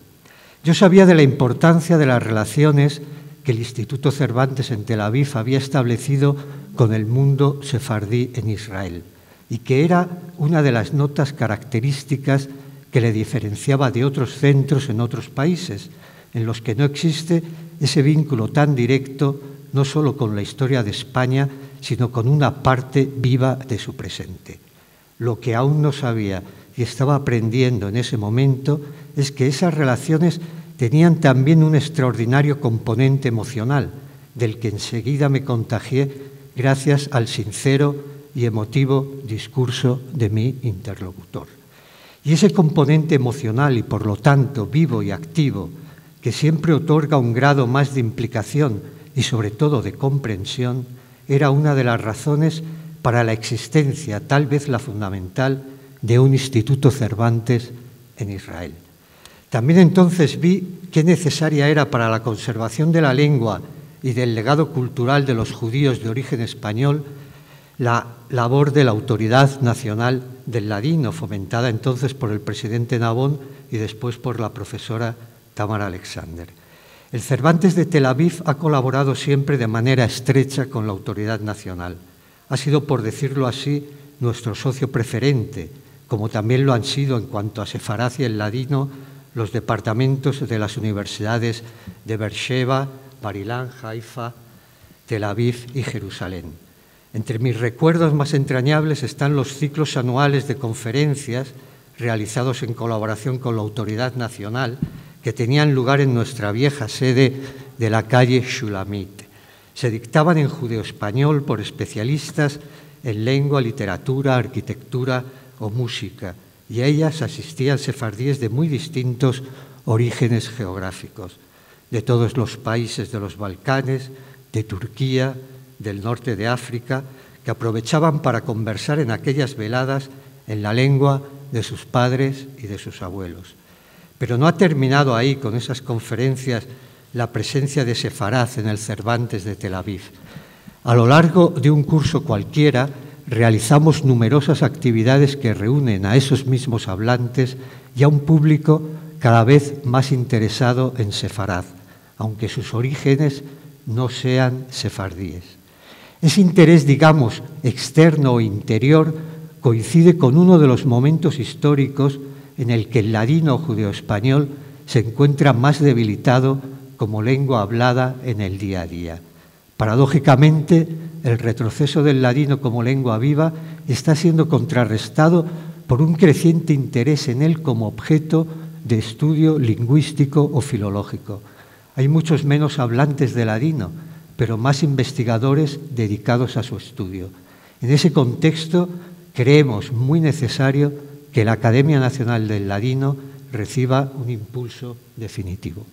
Yo sabía de la importancia de las relaciones que el Instituto Cervantes en Tel Aviv había establecido con el mundo sefardí en Israel y que era una de las notas características que le diferenciaba de otros centros en otros países, en los que no existe ese vínculo tan directo no solo con la historia de España, sino con una parte viva de su presente. Lo que aún no sabía y estaba aprendiendo en ese momento es que esas relaciones tenían también un extraordinario componente emocional, del que enseguida me contagié gracias al sincero y emotivo discurso de mi interlocutor. Y ese componente emocional y, por lo tanto, vivo y activo, que siempre otorga un grado más de implicación y, sobre todo, de comprensión, era una de las razones para la existencia, tal vez la fundamental, de un Instituto Cervantes en Israel. También entonces vi qué necesaria era para la conservación de la lengua y del legado cultural de los judíos de origen español la labor de la Autoridad Nacional del Ladino, fomentada entonces por el presidente Nabón y después por la profesora Tamar Alexander. El Cervantes de Tel Aviv ha colaborado siempre de manera estrecha con la Autoridad Nacional. Ha sido, por decirlo así, nuestro socio preferente, como también lo han sido en cuanto a Sefarad y el Ladino los departamentos de las universidades de Beersheba, Bar-Ilan, Haifa, Tel Aviv y Jerusalén. Entre mis recuerdos más entrañables están los ciclos anuales de conferencias realizados en colaboración con la Autoridad Nacional que tenían lugar en nuestra vieja sede de la calle Shulamit. Se dictaban en judeo-español por especialistas en lengua, literatura, arquitectura o música, y a ellas asistían sefardíes de muy distintos orígenes geográficos, de todos los países de los Balcanes, de Turquía, del norte de África, que aprovechaban para conversar en aquellas veladas en la lengua de sus padres y de sus abuelos. Pero no ha terminado ahí con esas conferencias la presencia de sefaraz en el Cervantes de Tel Aviv. A lo largo de un curso cualquiera realizamos numerosas actividades que reúnen a esos mismos hablantes y a un público cada vez más interesado en sefaraz, aunque sus orígenes no sean sefardíes. Ese interés, digamos, externo o interior, coincide con uno de los momentos históricos en el que el ladino judeo-español se encuentra más debilitado como lengua hablada en el día a día. Paradójicamente, el retroceso del ladino como lengua viva está siendo contrarrestado por un creciente interés en él como objeto de estudio lingüístico o filológico. Hay muchos menos hablantes de ladino, pero más investigadores dedicados a su estudio. En ese contexto, creemos muy necesario que la Academia Nacional del Ladino reciba un impulso definitivo.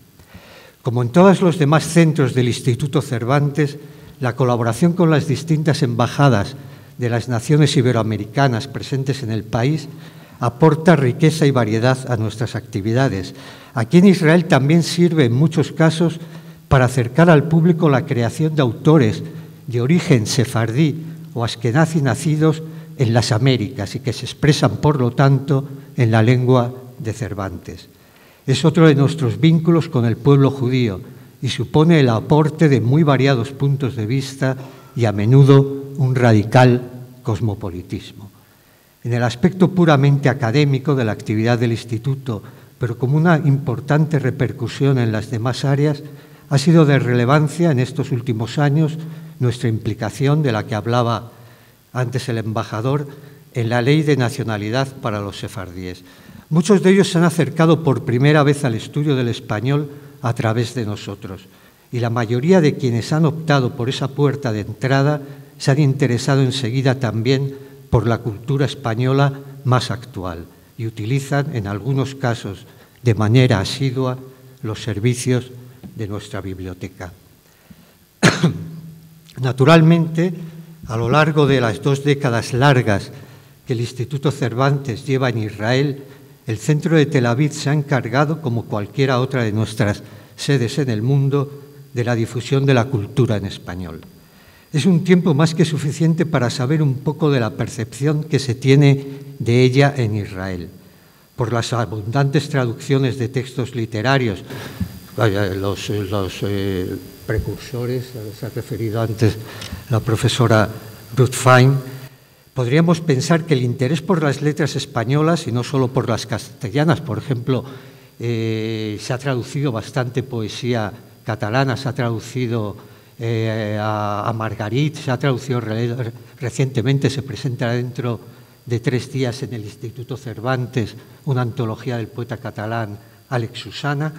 Como en todos los demás centros del Instituto Cervantes, la colaboración con las distintas embajadas de las naciones iberoamericanas presentes en el país aporta riqueza y variedad a nuestras actividades. Aquí en Israel también sirve en muchos casos para acercar al público la creación de autores de origen sefardí o askenazi nacidos en las Américas y que se expresan, por lo tanto, en la lengua de Cervantes. Es otro de nuestros vínculos con el pueblo judío y supone el aporte de muy variados puntos de vista y a menudo un radical cosmopolitismo. En el aspecto puramente académico de la actividad del Instituto, pero como una importante repercusión en las demás áreas, ha sido de relevancia en estos últimos años nuestra implicación, de la que hablaba antes el embajador, en la ley de nacionalidad para los sefardíes. Muchos de ellos se han acercado por primera vez al estudio del español a través de nosotros, y la mayoría de quienes han optado por esa puerta de entrada se han interesado enseguida también por la cultura española más actual y utilizan, en algunos casos de manera asidua, los servicios de nuestra biblioteca. Naturalmente, a lo largo de las 2 décadas largas que el Instituto Cervantes lleva en Israel, el Centro de Tel Aviv se ha encargado, como cualquiera otra de nuestras sedes en el mundo, de la difusión de la cultura en español. Es un tiempo más que suficiente para saber un poco de la percepción que se tiene de ella en Israel, por las abundantes traducciones de textos literarios, los precursores, se ha referido antes la profesora Ruth Fein. Podríamos pensar que el interés por las letras españolas, y no solo por las castellanas, por ejemplo, se ha traducido bastante poesía catalana, se ha traducido a Margarit, se ha traducido recientemente, se presenta dentro de 3 días en el Instituto Cervantes una antología del poeta catalán Àlex Susana.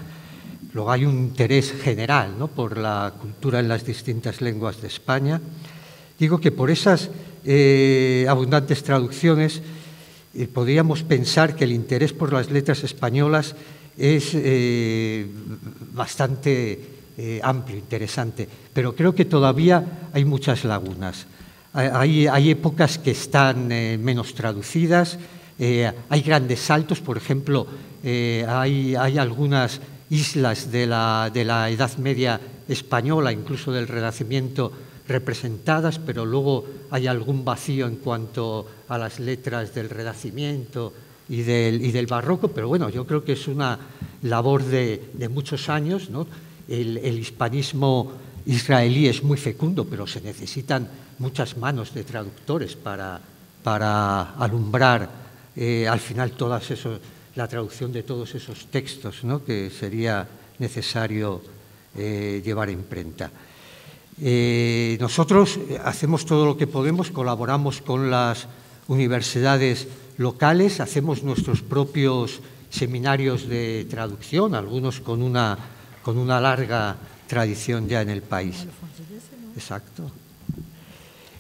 Luego hay un interés general, ¿no?, por la cultura en las distintas lenguas de España. Digo que por esas abundantes traducciones podríamos pensar que el interés por las letras españolas es bastante amplio, interesante, pero creo que todavía hay muchas lagunas. Hay épocas que están menos traducidas, hay grandes saltos, por ejemplo, hay algunas islas de la Edad Media española, incluso del Renacimiento, representadas, pero luego hay algún vacío en cuanto a las letras del Renacimiento y del Barroco, pero bueno, yo creo que es una labor de muchos años, ¿no? El hispanismo israelí es muy fecundo, pero se necesitan muchas manos de traductores para alumbrar al final todos la traducción de todos esos textos, ¿no?, que sería necesario llevar a imprenta. Nosotros hacemos todo lo que podemos, colaboramos con las universidades locales, hacemos nuestros propios seminarios de traducción, algunos con una larga tradición ya en el país. Exacto.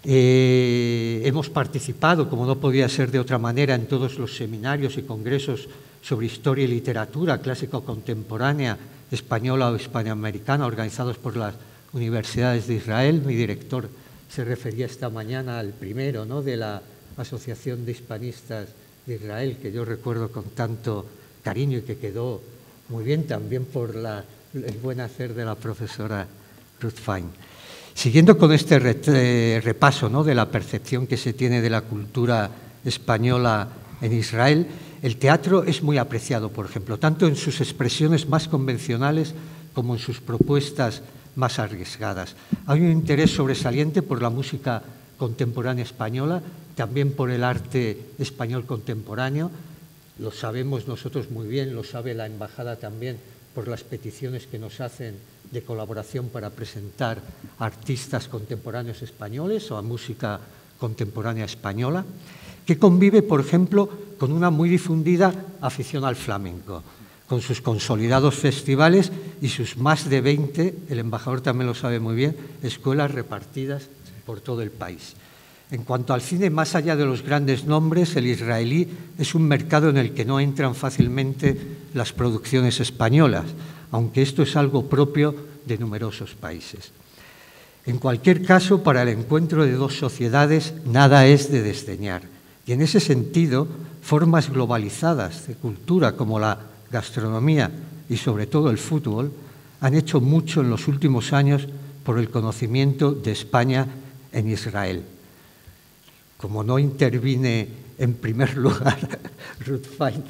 Hemos participado, como no podía ser de otra manera, en todos los seminarios y congresos sobre historia y literatura clásica o contemporánea, española o hispanoamericana, organizados por las universidades de Israel. Mi director se refería esta mañana al primero, ¿no?, de la Asociación de Hispanistas de Israel, que yo recuerdo con tanto cariño y que quedó muy bien también por el buen hacer de la profesora Ruth Fein. Siguiendo con este repaso, ¿no?, de la percepción que se tiene de la cultura española en Israel, el teatro es muy apreciado, por ejemplo, tanto en sus expresiones más convencionales como en sus propuestas más arriesgadas. Hay un interés sobresaliente por la música contemporánea española, también por el arte español contemporáneo. Lo sabemos nosotros muy bien, lo sabe la Embajada también, por las peticiones que nos hacen de colaboración para presentar a artistas contemporáneos españoles o a música contemporánea española, que convive, por ejemplo, con una muy difundida afición al flamenco, con sus consolidados festivales y sus más de 20, el embajador también lo sabe muy bien, escuelas repartidas por todo el país. En cuanto al cine, más allá de los grandes nombres, el israelí es un mercado en el que no entran fácilmente las producciones españolas, aunque esto es algo propio de numerosos países. En cualquier caso, para el encuentro de dos sociedades, nada es de desdeñar. Y en ese sentido, formas globalizadas de cultura como la gastronomía y sobre todo el fútbol han hecho mucho en los últimos años por el conocimiento de España en Israel. Como no intervine en primer lugar, Ruth Fein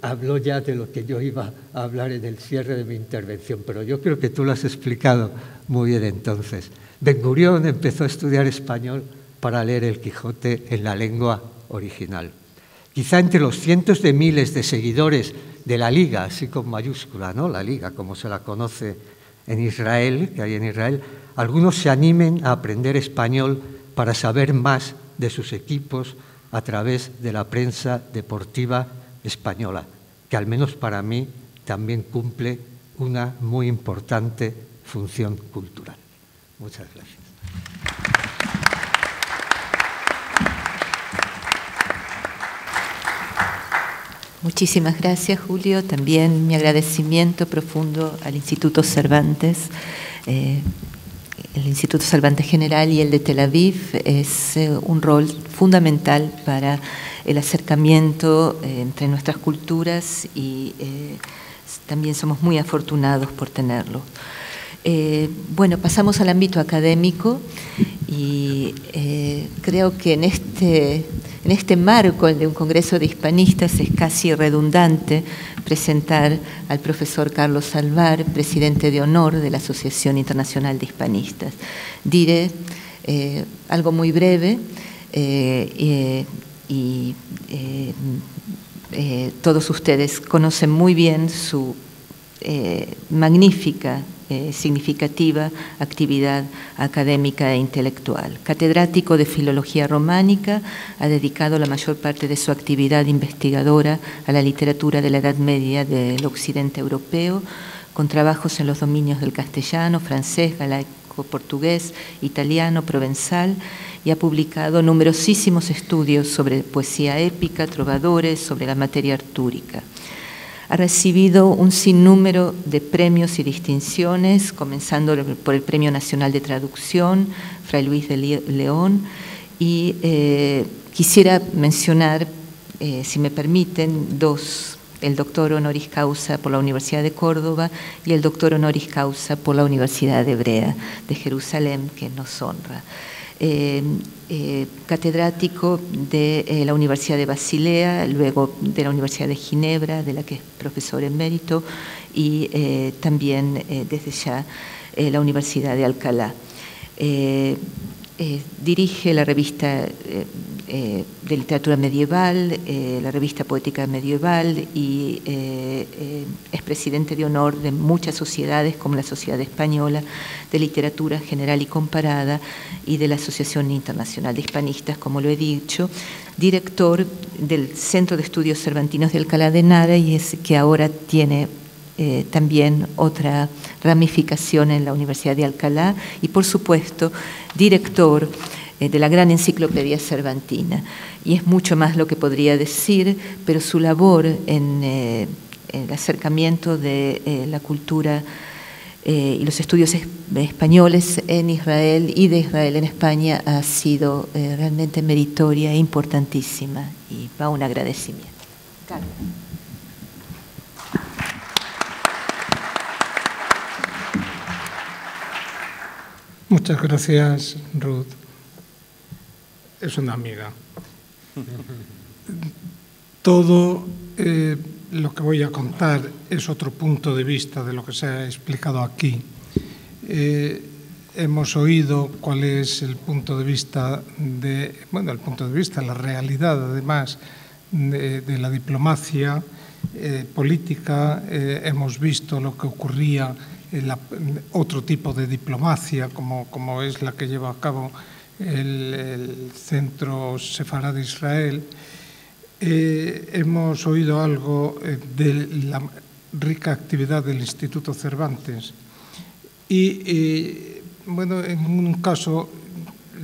habló ya de lo que yo iba a hablar en el cierre de mi intervención, pero yo creo que tú lo has explicado muy bien entonces. Ben-Gurión empezó a estudiar español para leer el Quijote en la lengua original. Quizá entre los cientos de miles de seguidores de la Liga, así con mayúscula, ¿no?, la Liga, como se la conoce en Israel, que hay en Israel, algunos se animen a aprender español para saber más de sus equipos a través de la prensa deportiva española, que al menos para mí también cumple una muy importante función cultural. Muchas gracias. Muchísimas gracias, Julio. También mi agradecimiento profundo al Instituto Cervantes. El Instituto Cervantes General y el de Tel Aviv es un rol fundamental para el acercamiento entre nuestras culturas y también somos muy afortunados por tenerlo. Bueno, pasamos al ámbito académico y creo que en este marco de un congreso de hispanistas es casi redundante presentar al profesor Carlos Salvar, presidente de honor de la Asociación Internacional de Hispanistas. Diré algo muy breve todos ustedes conocen muy bien su magnífica, significativa actividad académica e intelectual. Catedrático de Filología Románica, ha dedicado la mayor parte de su actividad investigadora a la literatura de la Edad Media del occidente europeo, con trabajos en los dominios del castellano, francés, galaico, portugués, italiano, provenzal, y ha publicado numerosísimos estudios sobre poesía épica, trovadores, sobre la materia artúrica. Ha recibido un sinnúmero de premios y distinciones, comenzando por el Premio Nacional de Traducción, Fray Luis de León, y quisiera mencionar, si me permiten, dos: el doctor honoris causa por la Universidad de Córdoba y el doctor honoris causa por la Universidad Hebrea de Jerusalén, que nos honra. Catedrático de la Universidad de Basilea, luego de la Universidad de Ginebra, de la que es profesor emérito, y también desde ya la Universidad de Alcalá. dirige la revista de literatura medieval, la revista poética medieval, y es presidente de honor de muchas sociedades como la Sociedad Española de Literatura General y Comparada y de la Asociación Internacional de Hispanistas, como lo he dicho, director del Centro de Estudios Cervantinos de Alcalá de Henares, y es que ahora tiene también otra ramificación en la Universidad de Alcalá, y por supuesto director de la gran enciclopedia cervantina. Y es mucho más lo que podría decir, pero su labor en el acercamiento de la cultura y los estudios españoles en Israel y de Israel en España ha sido realmente meritoria e importantísima, y va un agradecimiento. Carmen. Muchas gracias, Ruth. Es una amiga. Todo lo que voy a contar es otro punto de vista de lo que se ha explicado aquí. Hemos oído cuál es el punto de vista la realidad, además, de la diplomacia política. Hemos visto lo que ocurría otro tipo de diplomacia, como es la que lleva a cabo el Centro Sefarad de Israel. Hemos oído algo de la rica actividad del Instituto Cervantes y en un caso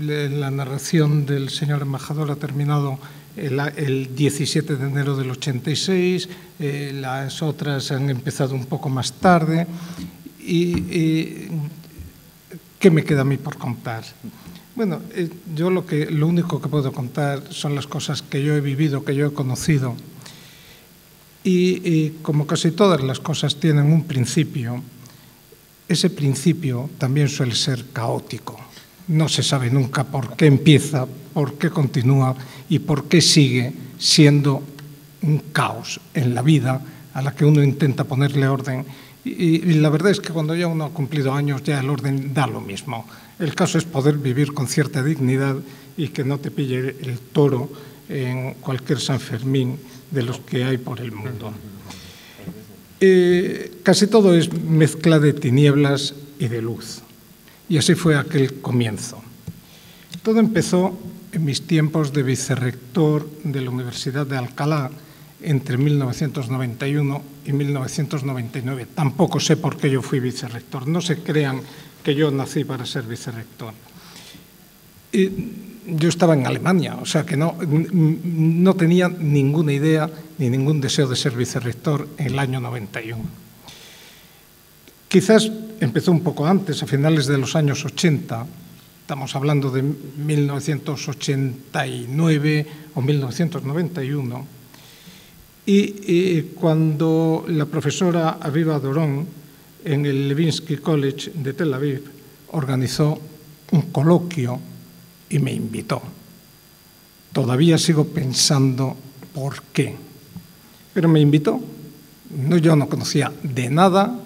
la narración del señor embajador ha terminado el 17 de enero del 86, las otras han empezado un poco más tarde. ¿Y qué me queda a mí por contar? Bueno, yo lo único que puedo contar son las cosas que yo he vivido, que yo he conocido. Y como casi todas las cosas tienen un principio, ese principio también suele ser caótico. No se sabe nunca por qué empieza, por qué continúa y por qué sigue siendo un caos en la vida a la que uno intenta ponerle orden. Y la verdad es que cuando ya uno ha cumplido años, ya el orden da lo mismo. El caso es poder vivir con cierta dignidad y que no te pille el toro en cualquier San Fermín de los que hay por el mundo. Casi todo es mezcla de tinieblas y de luz. Y así fue aquel comienzo. Todo empezó en mis tiempos de vicerrector de la Universidad de Alcalá, entre 1991 y 1999. Tampoco sé por qué yo fui vicerrector. No se crean que yo nací para ser vicerrector. Yo estaba en Alemania, o sea que no tenía ninguna idea ni ningún deseo de ser vicerrector en el año 91. Quizás empezó un poco antes, a finales de los años 80, estamos hablando de 1989 o 1991, y cuando la profesora Aviva Doron en el Levinsky College de Tel Aviv organizó un coloquio y me invitó. Todavía sigo pensando por qué, pero me invitó. Yo no conocía de nada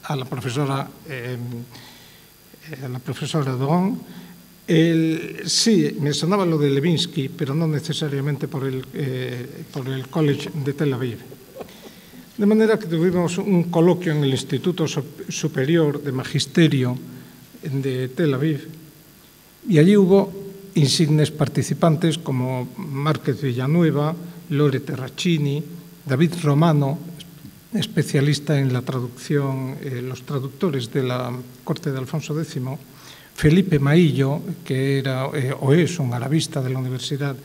a la profesora Doron. Sí, me sonaba lo de Levinsky, pero no necesariamente por el College de Tel Aviv. De manera que tuvimos un coloquio en el Instituto Superior de Magisterio de Tel Aviv y allí hubo insignes participantes como Márquez Villanueva, Lore Terracini, David Romano, especialista en la traducción, los traductores de la corte de Alfonso X, Felipe Maillo, que era o es un arabista de la Universidad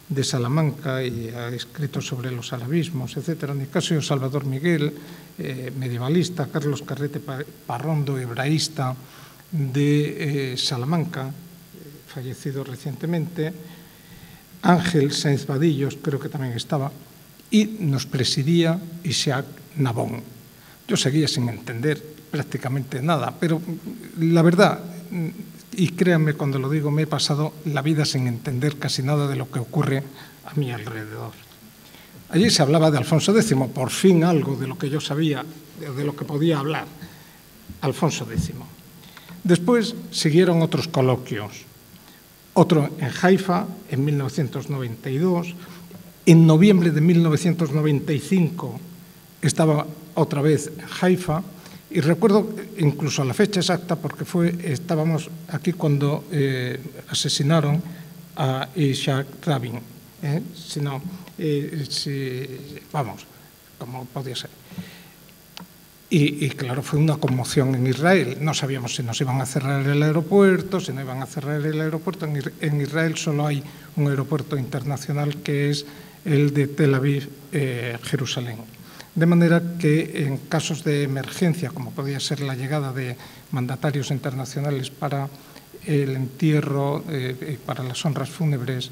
de Salamanca y ha escrito sobre los arabismos, etc. Nicasio Salvador Miguel, medievalista, Carlos Carrete Parrondo, hebraísta de Salamanca, fallecido recientemente, Ángel Sáenz Vadillos, creo que también estaba, y nos presidía Isaac Nabón. Yo seguía sin entender prácticamente nada, pero la verdad, y créanme cuando lo digo, me he pasado la vida sin entender casi nada de lo que ocurre a mi alrededor. Allí se hablaba de Alfonso X, por fin algo de lo que yo sabía, de lo que podía hablar, Alfonso X. Después siguieron otros coloquios. otro en Haifa en 1992. En noviembre de 1995 estaba otra vez en Haifa, y recuerdo incluso la fecha exacta porque estábamos aquí cuando asesinaron a Isaac Rabin, vamos, como podía ser. Y claro, fue una conmoción en Israel. No sabíamos si nos iban a cerrar el aeropuerto, si no iban a cerrar el aeropuerto. En Israel solo hay un aeropuerto internacional que es el de Tel Aviv, Jerusalén. De manera que en casos de emergencia, como podía ser la llegada de mandatarios internacionales para el entierro, para las honras fúnebres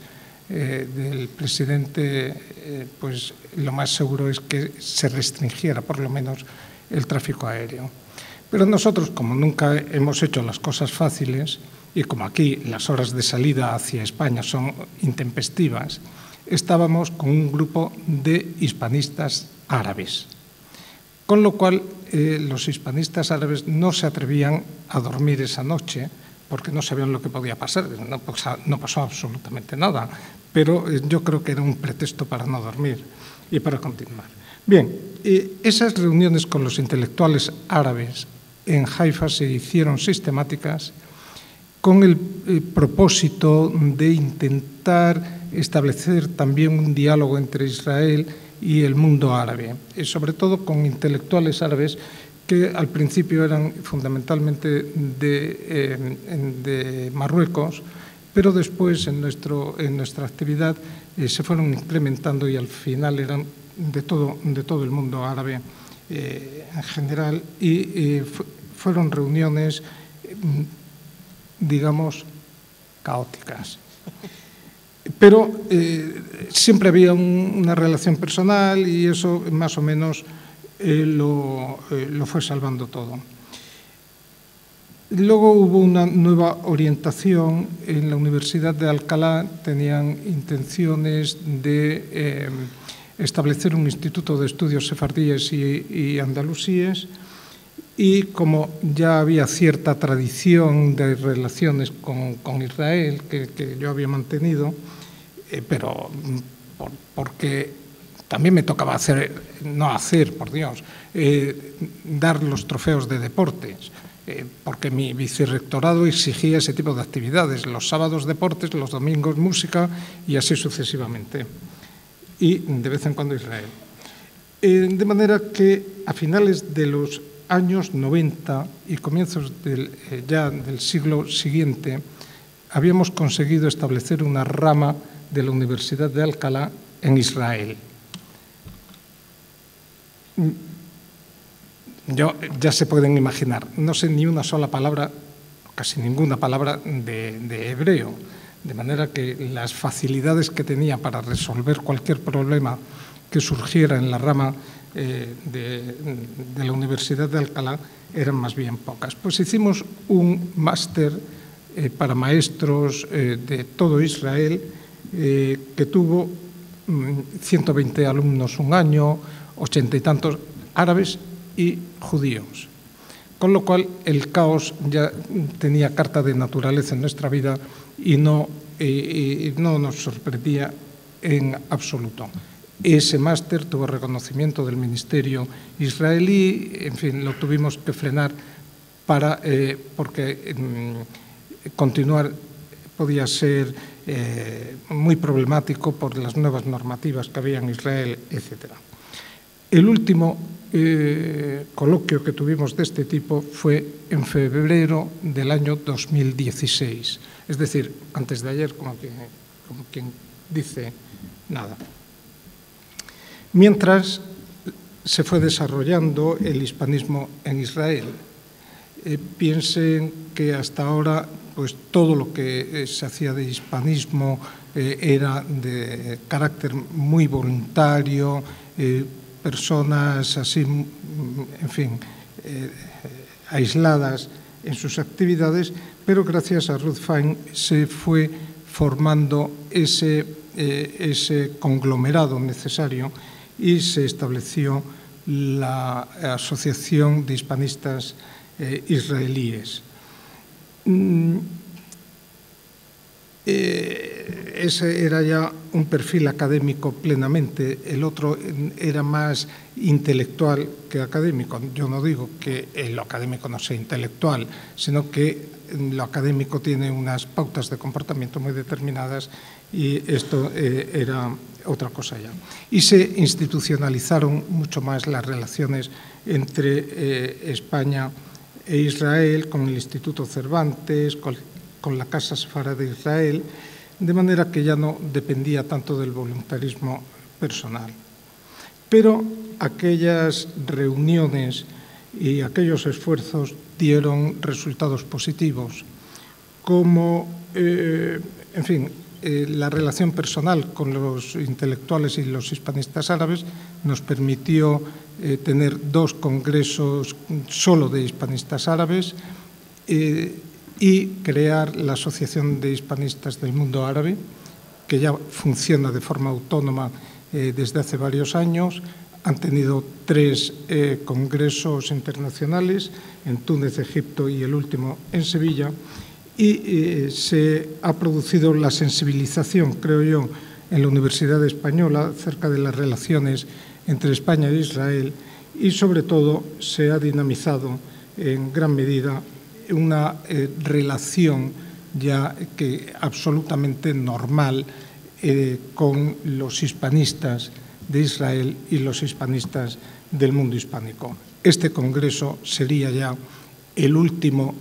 del presidente, pues lo más seguro es que se restringiera por lo menos el tráfico aéreo. Pero nosotros, como nunca hemos hecho las cosas fáciles, y como aquí las horas de salida hacia España son intempestivas, estábamos con un grupo de hispanistas árabes. Con lo cual, los hispanistas árabes no se atrevían a dormir esa noche porque no sabían lo que podía pasar. No pasó absolutamente nada, pero yo creo que era un pretexto para no dormir y para continuar. Bien, esas reuniones con los intelectuales árabes en Haifa se hicieron sistemáticas con el propósito de intentar establecer también un diálogo entre Israel y el mundo árabe, sobre todo con intelectuales árabes que al principio eran fundamentalmente de Marruecos, pero después en nuestra actividad se fueron incrementando y al final eran de todo el mundo árabe en general, y fueron reuniones, digamos, caóticas. Pero siempre había una relación personal y eso más o menos lo fue salvando todo. Luego hubo una nueva orientación en la Universidad de Alcalá. Tenían intenciones de establecer un instituto de estudios sefardíes y andalusíes, y como ya había cierta tradición de relaciones con Israel que yo había mantenido, pero porque también me tocaba dar los trofeos de deportes, porque mi vicerrectorado exigía ese tipo de actividades, los sábados deportes, los domingos música y así sucesivamente, y de vez en cuando Israel. De manera que a finales de los años 90 y comienzos ya del siglo siguiente habíamos conseguido establecer una rama de la Universidad de Alcalá en Israel. Ya se pueden imaginar, no sé ni una sola palabra, casi ninguna palabra de hebreo, de manera que las facilidades que tenía para resolver cualquier problema que surgiera en la rama de la Universidad de Alcalá eran más bien pocas. Pues hicimos un máster para maestros de todo Israel que tuvo 120 alumnos un año, 80 y tantos árabes y judíos. Con lo cual el caos ya tenía carta de naturaleza en nuestra vida y no nos sorprendía en absoluto. Ese máster tuvo reconocimiento del Ministerio israelí, en fin, lo tuvimos que frenar porque continuar podía ser muy problemático por las nuevas normativas que había en Israel, etc. El último coloquio que tuvimos de este tipo fue en febrero del año 2016, es decir, antes de ayer, como quien dice nada. Mientras se fue desarrollando el hispanismo en Israel. Piensen que hasta ahora pues todo lo que se hacía de hispanismo era de carácter muy voluntario, personas así, en fin, aisladas en sus actividades, pero gracias a Ruth Fine se fue formando ese conglomerado necesario y se estableció la Asociación de Hispanistas Israelíes. ese era ya un perfil académico plenamente, el otro era más intelectual que académico. Yo no digo que lo académico no sea intelectual, sino que lo académico tiene unas pautas de comportamiento muy determinadas y esto era otra cosa ya. Y se institucionalizaron mucho más las relaciones entre España e Israel, con el Instituto Cervantes, con la Casa Sefardí de Israel, de manera que ya no dependía tanto del voluntarismo personal. Pero aquellas reuniones y aquellos esfuerzos dieron resultados positivos, como, en fin, la relación personal con los intelectuales y los hispanistas árabes nos permitió tener 2 congresos solo de hispanistas árabes y crear la Asociación de Hispanistas del Mundo Árabe, que ya funciona de forma autónoma desde hace varios años. Han tenido 3 congresos internacionales en Túnez, Egipto y el último en Sevilla. Y se ha producido la sensibilización, creo yo, en la Universidad Española acerca de las relaciones entre España e Israel y, sobre todo, se ha dinamizado en gran medida una relación ya que absolutamente normal con los hispanistas de Israel y los hispanistas del mundo hispánico. Este congreso sería ya el último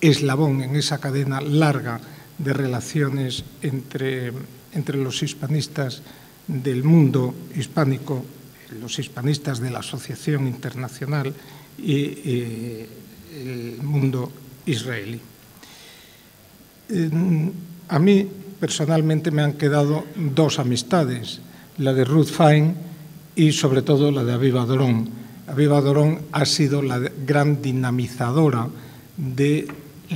eslabón en esa cadena larga de relaciones entre los hispanistas del mundo hispánico, los hispanistas de la Asociación Internacional y el mundo israelí. A mí, personalmente, me han quedado 2 amistades, la de Ruth Fine y, sobre todo, la de Aviva Doron. Aviva Doron ha sido la gran dinamizadora de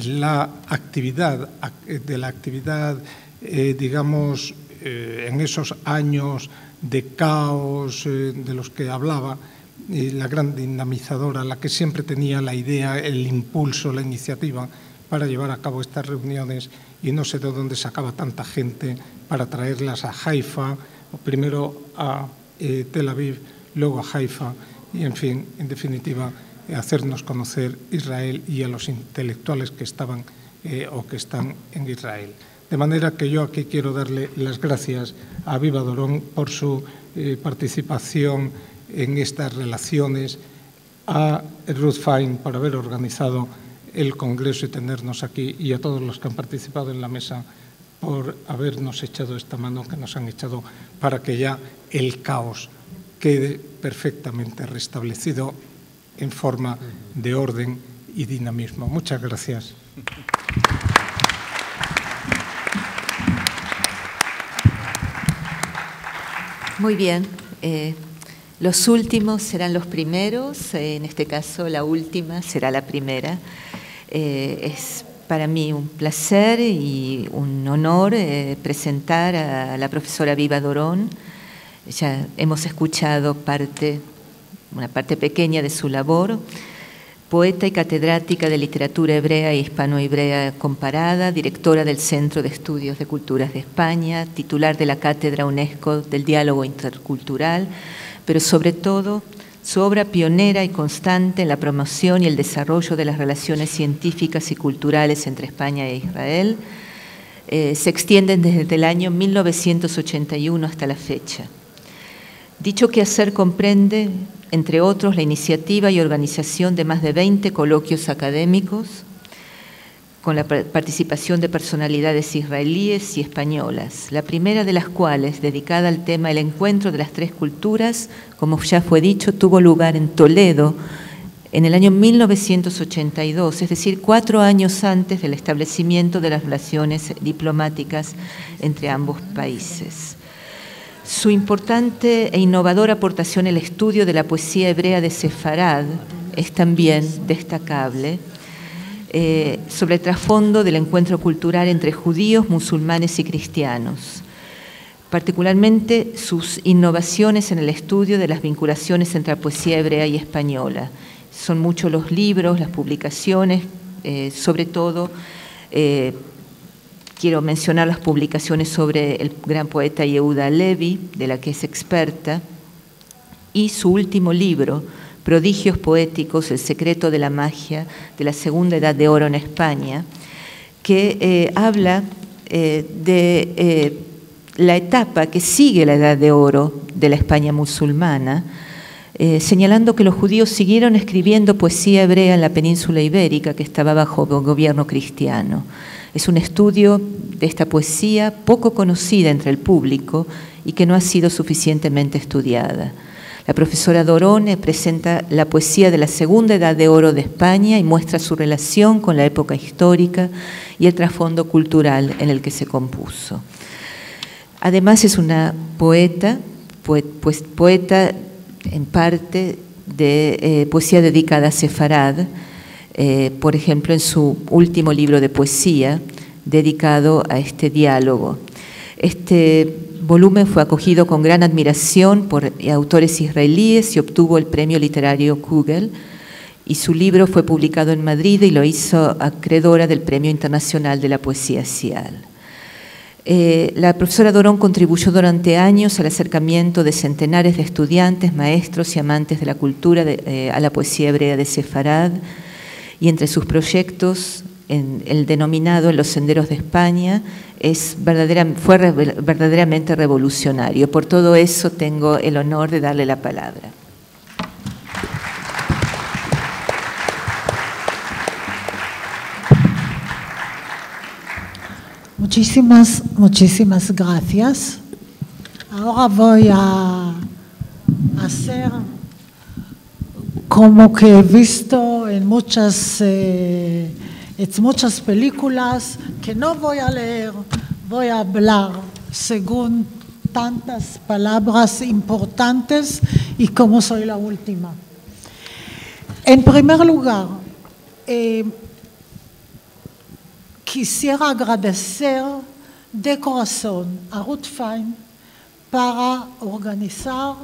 la actividad, digamos, en esos años de caos de los que hablaba, la gran dinamizadora, la que siempre tenía la idea, el impulso, la iniciativa para llevar a cabo estas reuniones, y no sé de dónde sacaba tanta gente para traerlas a Haifa, primero a Tel Aviv, luego a Haifa, y en fin, en definitiva, hacernos conocer Israel y a los intelectuales que estaban o que están en Israel. De manera que yo aquí quiero darle las gracias a Aviva Doron por su participación en estas relaciones, a Ruth Fine por haber organizado el Congreso y tenernos aquí, y a todos los que han participado en la mesa por habernos echado esta mano que nos han echado para que ya el caos quede perfectamente restablecido en forma de orden y dinamismo. Muchas gracias. Muy bien. Los últimos serán los primeros, en este caso la última será la primera. Es para mí un placer y un honor presentar a la profesora Aviva Doron. Ya hemos escuchado una parte pequeña de su labor. Poeta y catedrática de literatura hebrea e hispano-hebrea comparada, directora del Centro de Estudios de Culturas de España, titular de la Cátedra UNESCO del Diálogo Intercultural, pero sobre todo su obra pionera y constante en la promoción y el desarrollo de las relaciones científicas y culturales entre España e Israel se extienden desde el año 1981 hasta la fecha. Dicho quehacer comprende, entre otros, la iniciativa y organización de más de 20 coloquios académicos, con la participación de personalidades israelíes y españolas, la primera de las cuales, dedicada al tema El encuentro de las 3 culturas, como ya fue dicho, tuvo lugar en Toledo en el año 1982, es decir, 4 años antes del establecimiento de las relaciones diplomáticas entre ambos países. Su importante e innovadora aportación al estudio de la poesía hebrea de Sefarad es también destacable, sobre el trasfondo del encuentro cultural entre judíos, musulmanes y cristianos. Particularmente sus innovaciones en el estudio de las vinculaciones entre la poesía hebrea y española. Son muchos los libros, las publicaciones, sobre todo quiero mencionar las publicaciones sobre el gran poeta Yehuda Levi, de la que es experta, y su último libro, Prodigios Poéticos, el secreto de la magia de la Segunda Edad de Oro en España, que habla de la etapa que sigue la Edad de Oro de la España musulmana, señalando que los judíos siguieron escribiendo poesía hebrea en la península ibérica, que estaba bajo gobierno cristiano. Es un estudio de esta poesía poco conocida entre el público y que no ha sido suficientemente estudiada. La profesora Dorone presenta la poesía de la Segunda Edad de Oro de España y muestra su relación con la época histórica y el trasfondo cultural en el que se compuso. Además es una poeta en parte de poesía dedicada a Sefarad, por ejemplo en su último libro de poesía dedicado a este diálogo. Este volumen fue acogido con gran admiración por autores israelíes y obtuvo el premio literario Kugel, y su libro fue publicado en Madrid y lo hizo acreedora del Premio Internacional de la Poesía Sial. La profesora Dorón contribuyó durante años al acercamiento de centenares de estudiantes, maestros y amantes de la cultura a la poesía hebrea de Sefarad, y entre sus proyectos, el denominado En los Senderos de España, fue verdaderamente revolucionario. Por todo eso tengo el honor de darle la palabra. Muchísimas gracias. Ahora voy a hacer como que he visto en muchas películas, que no voy a leer, voy a hablar según tantas palabras importantes y como soy la última. En primer lugar, quisiera agradecer de corazón a Ruth Fein para organizar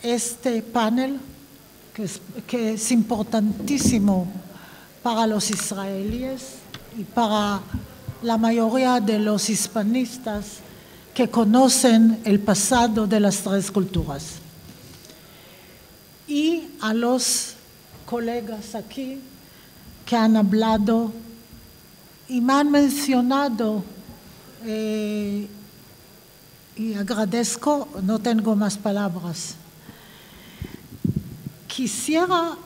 este panel que es importantísimo para los israelíes y para la mayoría de los hispanistas que conocen el pasado de las tres culturas. Y a los colegas aquí que han hablado y me han mencionado, y agradezco, no tengo más palabras. Quisiera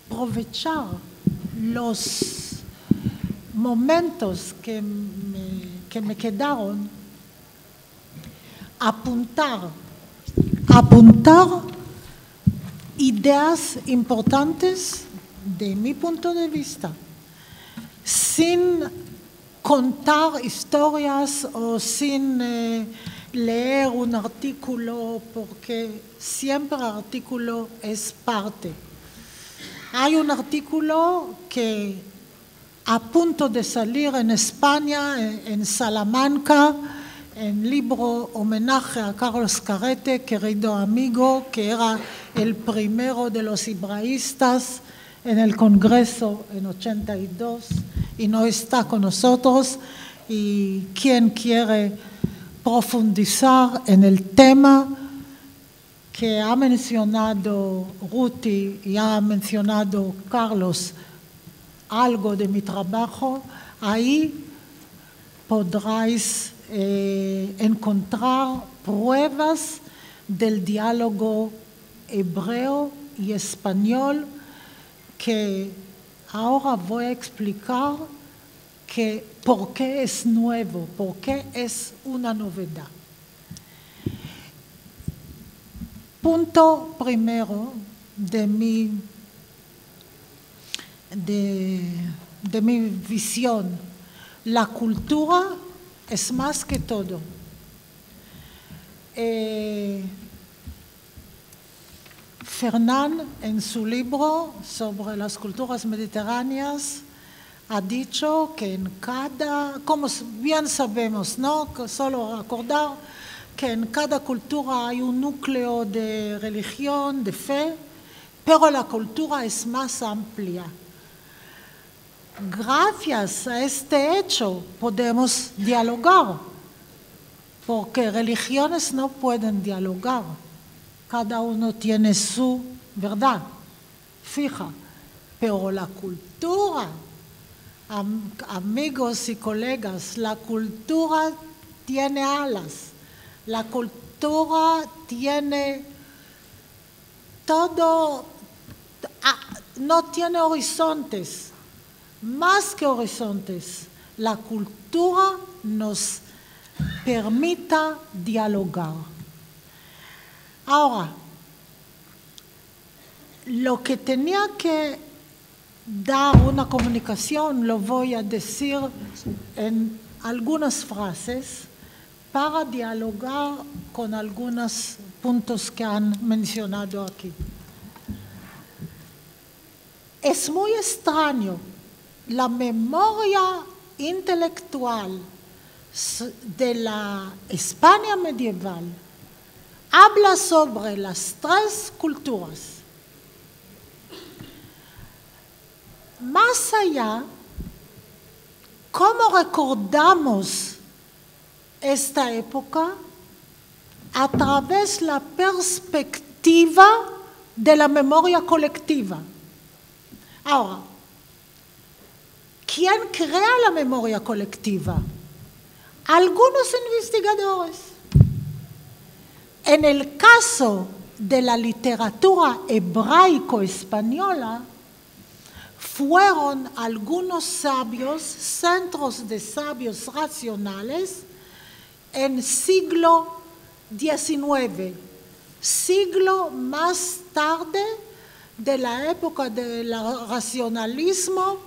aprovechar los momentos que me quedaron, apuntar ideas importantes de mi punto de vista, sin contar historias o sin leer un artículo, porque siempre el artículo es parte. Hay un artículo que a punto de salir en España, en Salamanca, en libro homenaje a Carlos Carrete, querido amigo, que era el primero de los hebraístas en el Congreso en 82 y no está con nosotros, y quien quiere profundizar en el tema que ha mencionado Ruti y ha mencionado Carlos, algo de mi trabajo, ahí podráis encontrar pruebas del diálogo hebreo y español que ahora voy a explicar por qué es nuevo, por qué es una novedad. Punto primero de mi visión: la cultura es más que todo. Fernán, en su libro sobre las culturas mediterráneas, ha dicho que en cada, como bien sabemos, ¿no? Solo recordar que en cada cultura hay un núcleo de religión, de fe, pero la cultura es más amplia. gracias a este hecho podemos dialogar, porque religiones no pueden dialogar. Cada uno tiene su verdad fija, pero la cultura, amigos y colegas, la cultura tiene alas, la cultura tiene todo, no tiene horizontes, más que horizontes. La cultura nos permite dialogar. Ahora, lo que tenía que dar una comunicación lo voy a decir en algunas frases para dialogar con algunos puntos que han mencionado aquí. Es muy extraño, la memoria intelectual de la España medieval habla sobre las tres culturas. Más allá, ¿cómo recordamos esta época? A través de la perspectiva de la memoria colectiva. Ahora, ¿quién crea la memoria colectiva? Algunos investigadores. En el caso de la literatura hebraico-española, fueron algunos sabios, centros de sabios racionales, en siglo XIX, siglo más tarde de la época del racionalismo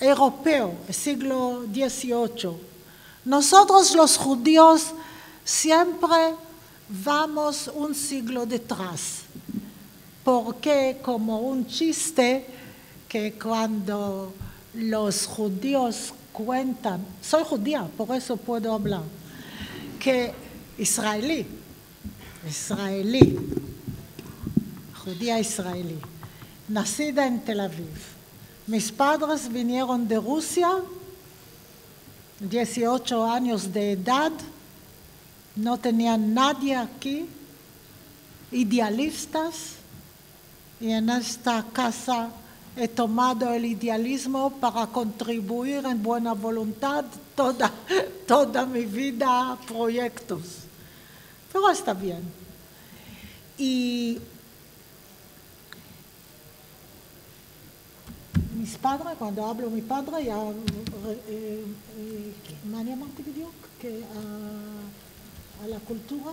europeo, siglo XVIII. Nosotros los judíos siempre vamos un siglo detrás, porque como un chiste que cuando los judíos cuentan, soy judía, por eso puedo hablar, que israelí, judía israelí, nacida en Tel Aviv. Mis padres vinieron de Rusia, 18 años de edad, no tenían nadie aquí, idealistas, y en esta casa he tomado el idealismo para contribuir en buena voluntad toda mi vida a proyectos. Pero está bien. Y mis padres, cuando hablo de mi padre, ya, ¿me llamaste que a la cultura?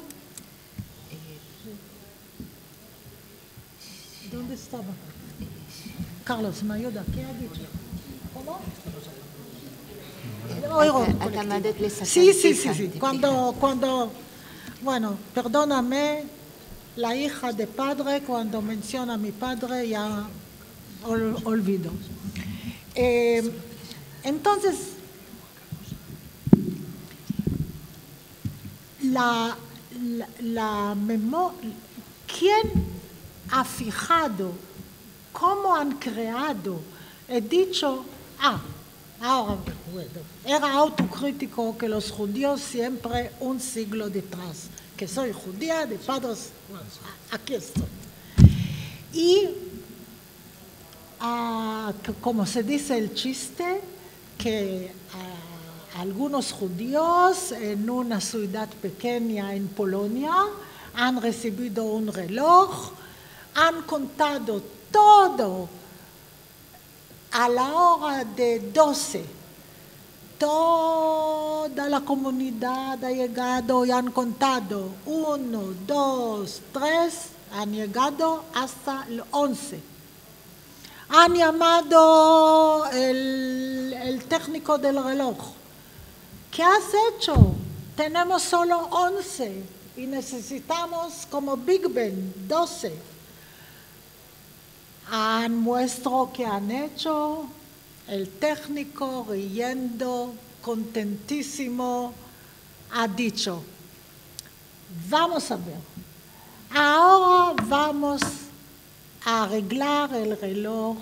¿Dónde estaba? Carlos, ¿me ayuda? ¿Qué ha dicho? ¿Cómo? Sí. Cuando, bueno, perdóname, la hija de padre, cuando menciona a mi padre, ya olvido. Entonces, la memoria, ¿quién ha fijado cómo han creado? He dicho, ahora era autocrítico que los judíos siempre un siglo detrás, que soy judía de padres, bueno, aquí estoy. Y como se dice el chiste, que algunos judíos en una ciudad pequeña en Polonia han recibido un reloj, han contado todo a la hora de 12. Toda la comunidad ha llegado y han contado 1, 2, 3, han llegado hasta el 11. Han llamado el técnico del reloj. ¿Qué has hecho? Tenemos solo 11 y necesitamos como Big Ben 12. Han muestrado que han hecho. El técnico, riendo, contentísimo, ha dicho, vamos a ver, ahora vamos a arreglar el reloj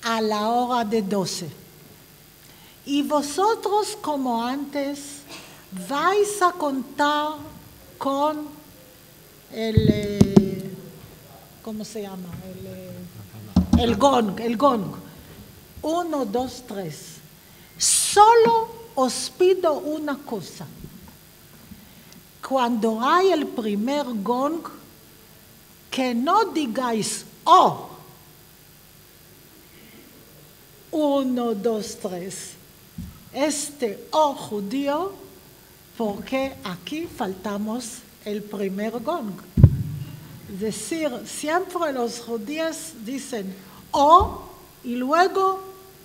a la hora de 12. Y vosotros, como antes, vais a contar con el, ¿cómo se llama? El gong. 1, 2, 3. Solo os pido una cosa. Cuando hay el primer gong, que no digáis, oh, 1, 2, 3. Este oh judío, porque aquí faltamos el primer gong. Es decir, siempre los judíos dicen oh y luego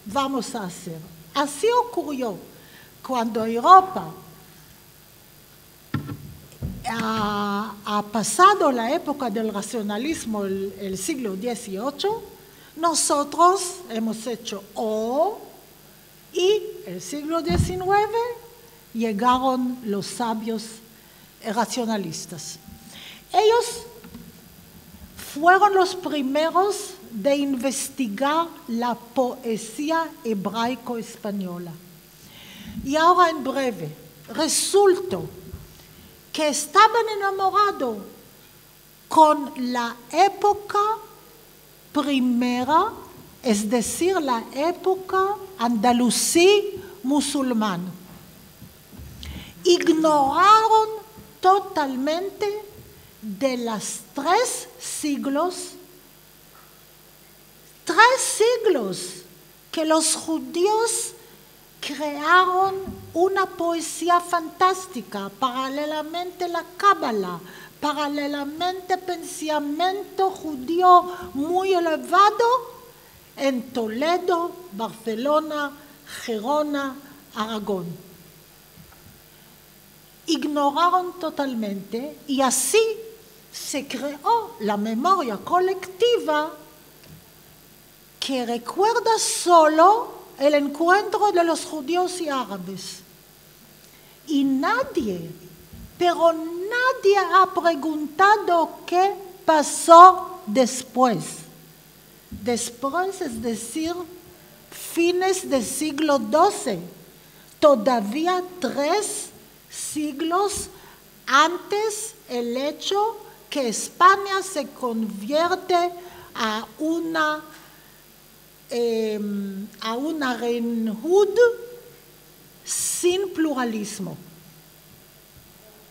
vamos a hacer. Así ocurrió cuando Europa ha pasado la época del racionalismo, el siglo XVIII, nosotros hemos hecho O, y el siglo XIX llegaron los sabios racionalistas. Ellos fueron los primeros de investigar la poesía hebraico-española. Y ahora en breve, resultó que estaban enamorados con la época primera, es decir, la época andalusí musulmana. Ignoraron totalmente de las 3 siglos que los judíos crearon una poesía fantástica, paralelamente la Cábala, paralelamente pensamiento judío muy elevado en Toledo, Barcelona, Gerona, Aragón. Ignoraron totalmente y así se creó la memoria colectiva que recuerda solo el encuentro de los judíos y árabes. Y nadie, pero nadie ha preguntado qué pasó después. Después, es decir, fines del siglo XII, todavía 3 siglos antes el hecho que España se convierte a una Reinhud sin pluralismo,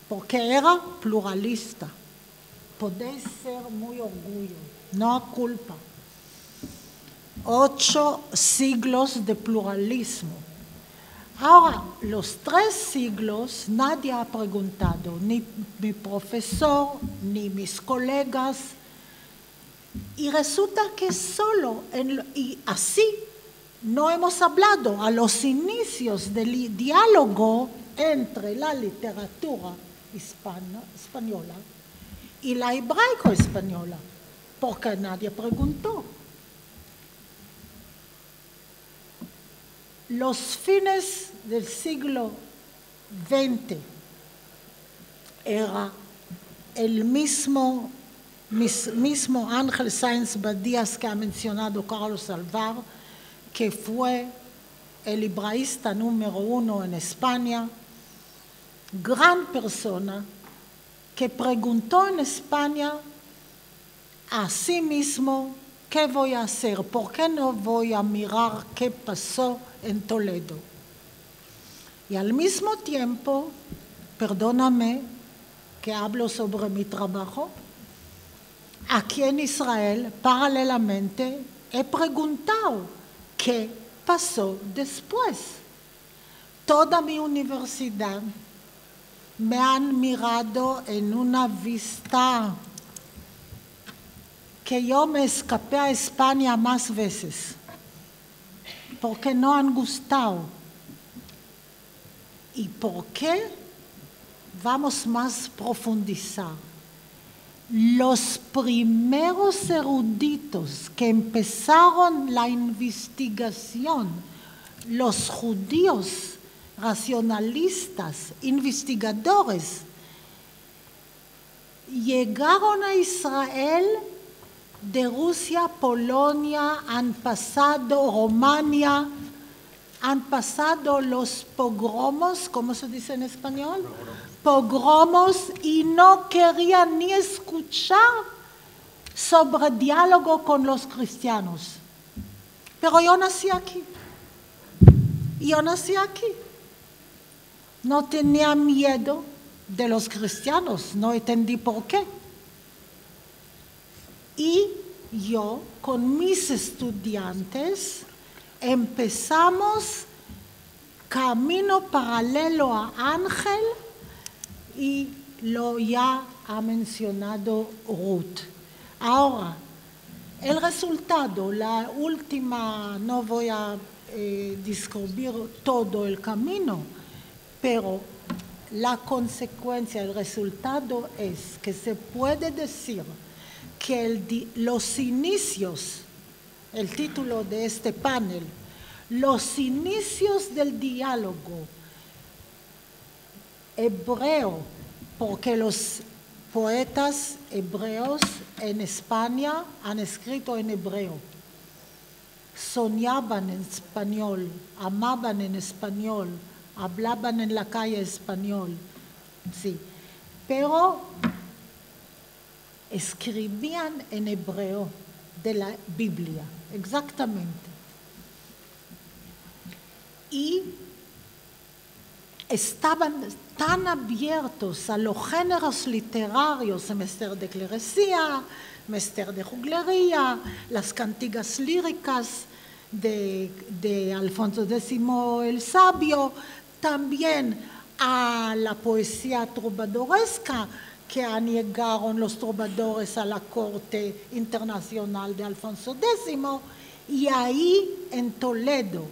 porque era pluralista. Podéis ser muy orgullosos, no culpa. 8 siglos de pluralismo. Ahora, los 3 siglos nadie ha preguntado, ni mi profesor, ni mis colegas, y resulta que solo, y así no hemos hablado a los inicios del diálogo entre la literatura española y la hebraico-española, porque nadie preguntó. Los fines del siglo XX era el mismo Ángel Sáenz Badías que ha mencionado Carlos Alvar, que fue el hebraísta número 1 en España, gran persona, que preguntó en España a sí mismo: ¿qué voy a hacer? ¿Por qué no voy a mirar qué pasó en Toledo? Y al mismo tiempo, perdóname que hablo sobre mi trabajo, aquí en Israel, paralelamente, he preguntado qué pasó después. Toda mi universidad me han mirado en una vista que yo me escapé a España más veces, porque no han gustado. ¿Y por qué? Vamos más a profundizar. Los primeros eruditos que empezaron la investigación, los judíos racionalistas, investigadores, llegaron a Israel de Rusia, Polonia, han pasado Rumania, han pasado los pogromos, ¿cómo se dice en español? Pogromos, y no querían ni escuchar sobre diálogo con los cristianos. Pero yo nací aquí. Yo nací aquí. No tenía miedo de los cristianos, no entendí por qué. Y yo, con mis estudiantes, empezamos camino paralelo a Ángel, y lo ya ha mencionado Ruth. Ahora, el resultado, la última, no voy a describir todo el camino, pero la consecuencia, el resultado es que se puede decir que los inicios, el título de este panel, los inicios del diálogo hebreo, porque los poetas hebreos en España han escrito en hebreo, soñaban en español, amaban en español, hablaban en la calle español, sí, pero escribían en hebreo de la Biblia, exactamente. Y estaban tan abiertos a los géneros literarios, el Mester de Clerecía, Mester de Juglería, las cantigas líricas de Alfonso X el Sabio, también a la poesía trovadoresca que han llegado los trovadores a la corte internacional de Alfonso X, y ahí en Toledo,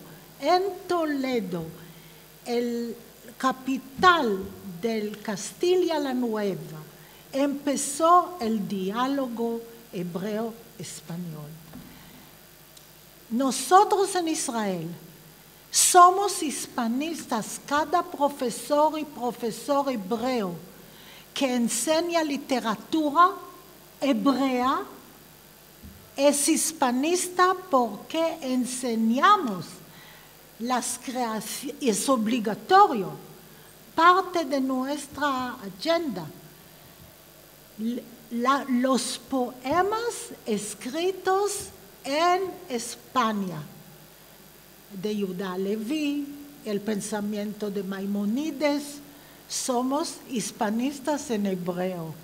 el capital del Castilla la Nueva, empezó el diálogo hebreo-español. Nosotros en Israel somos hispanistas, cada profesor y profesor hebreo que enseña literatura hebrea es hispanista porque enseñamos las creaciones, es obligatorio, parte de nuestra agenda. Los poemas escritos en España, de Yehuda Leví, el pensamiento de Maimónides, somos hispanistas en hebreo.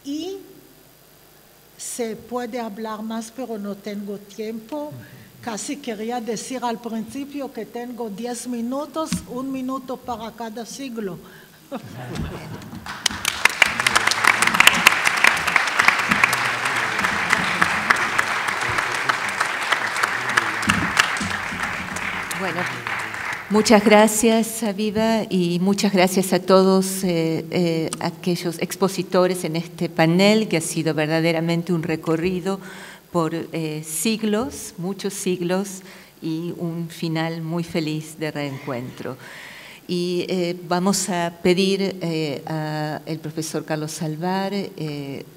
Y se puede hablar más, pero no tengo tiempo. Casi quería decir al principio que tengo 10 minutos, 1 minuto para cada siglo. Bueno, muchas gracias, Aviva, y muchas gracias a todos aquellos expositores en este panel, que ha sido verdaderamente un recorrido por siglos, muchos siglos, y un final muy feliz de reencuentro. Y vamos a pedir al profesor Carlos Salvar,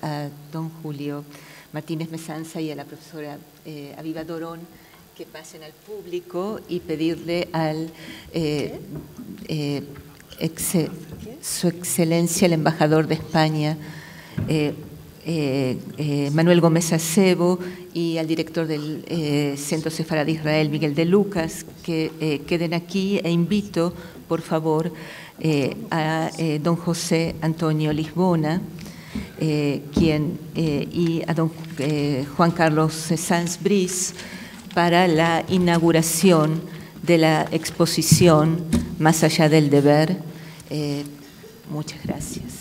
a don Julio Martínez Mesanza y a la profesora Aviva Dorón que pasen al público, y pedirle al Su Excelencia el Embajador de España, Manuel Gómez Acebo, y al director del Centro Sefarad de Israel, Miguel de Lucas, que queden aquí, e invito, por favor, a don José Antonio Lisbona, y a don Juan Carlos Sanz Briz para la inauguración de la exposición Más allá del deber. Muchas gracias.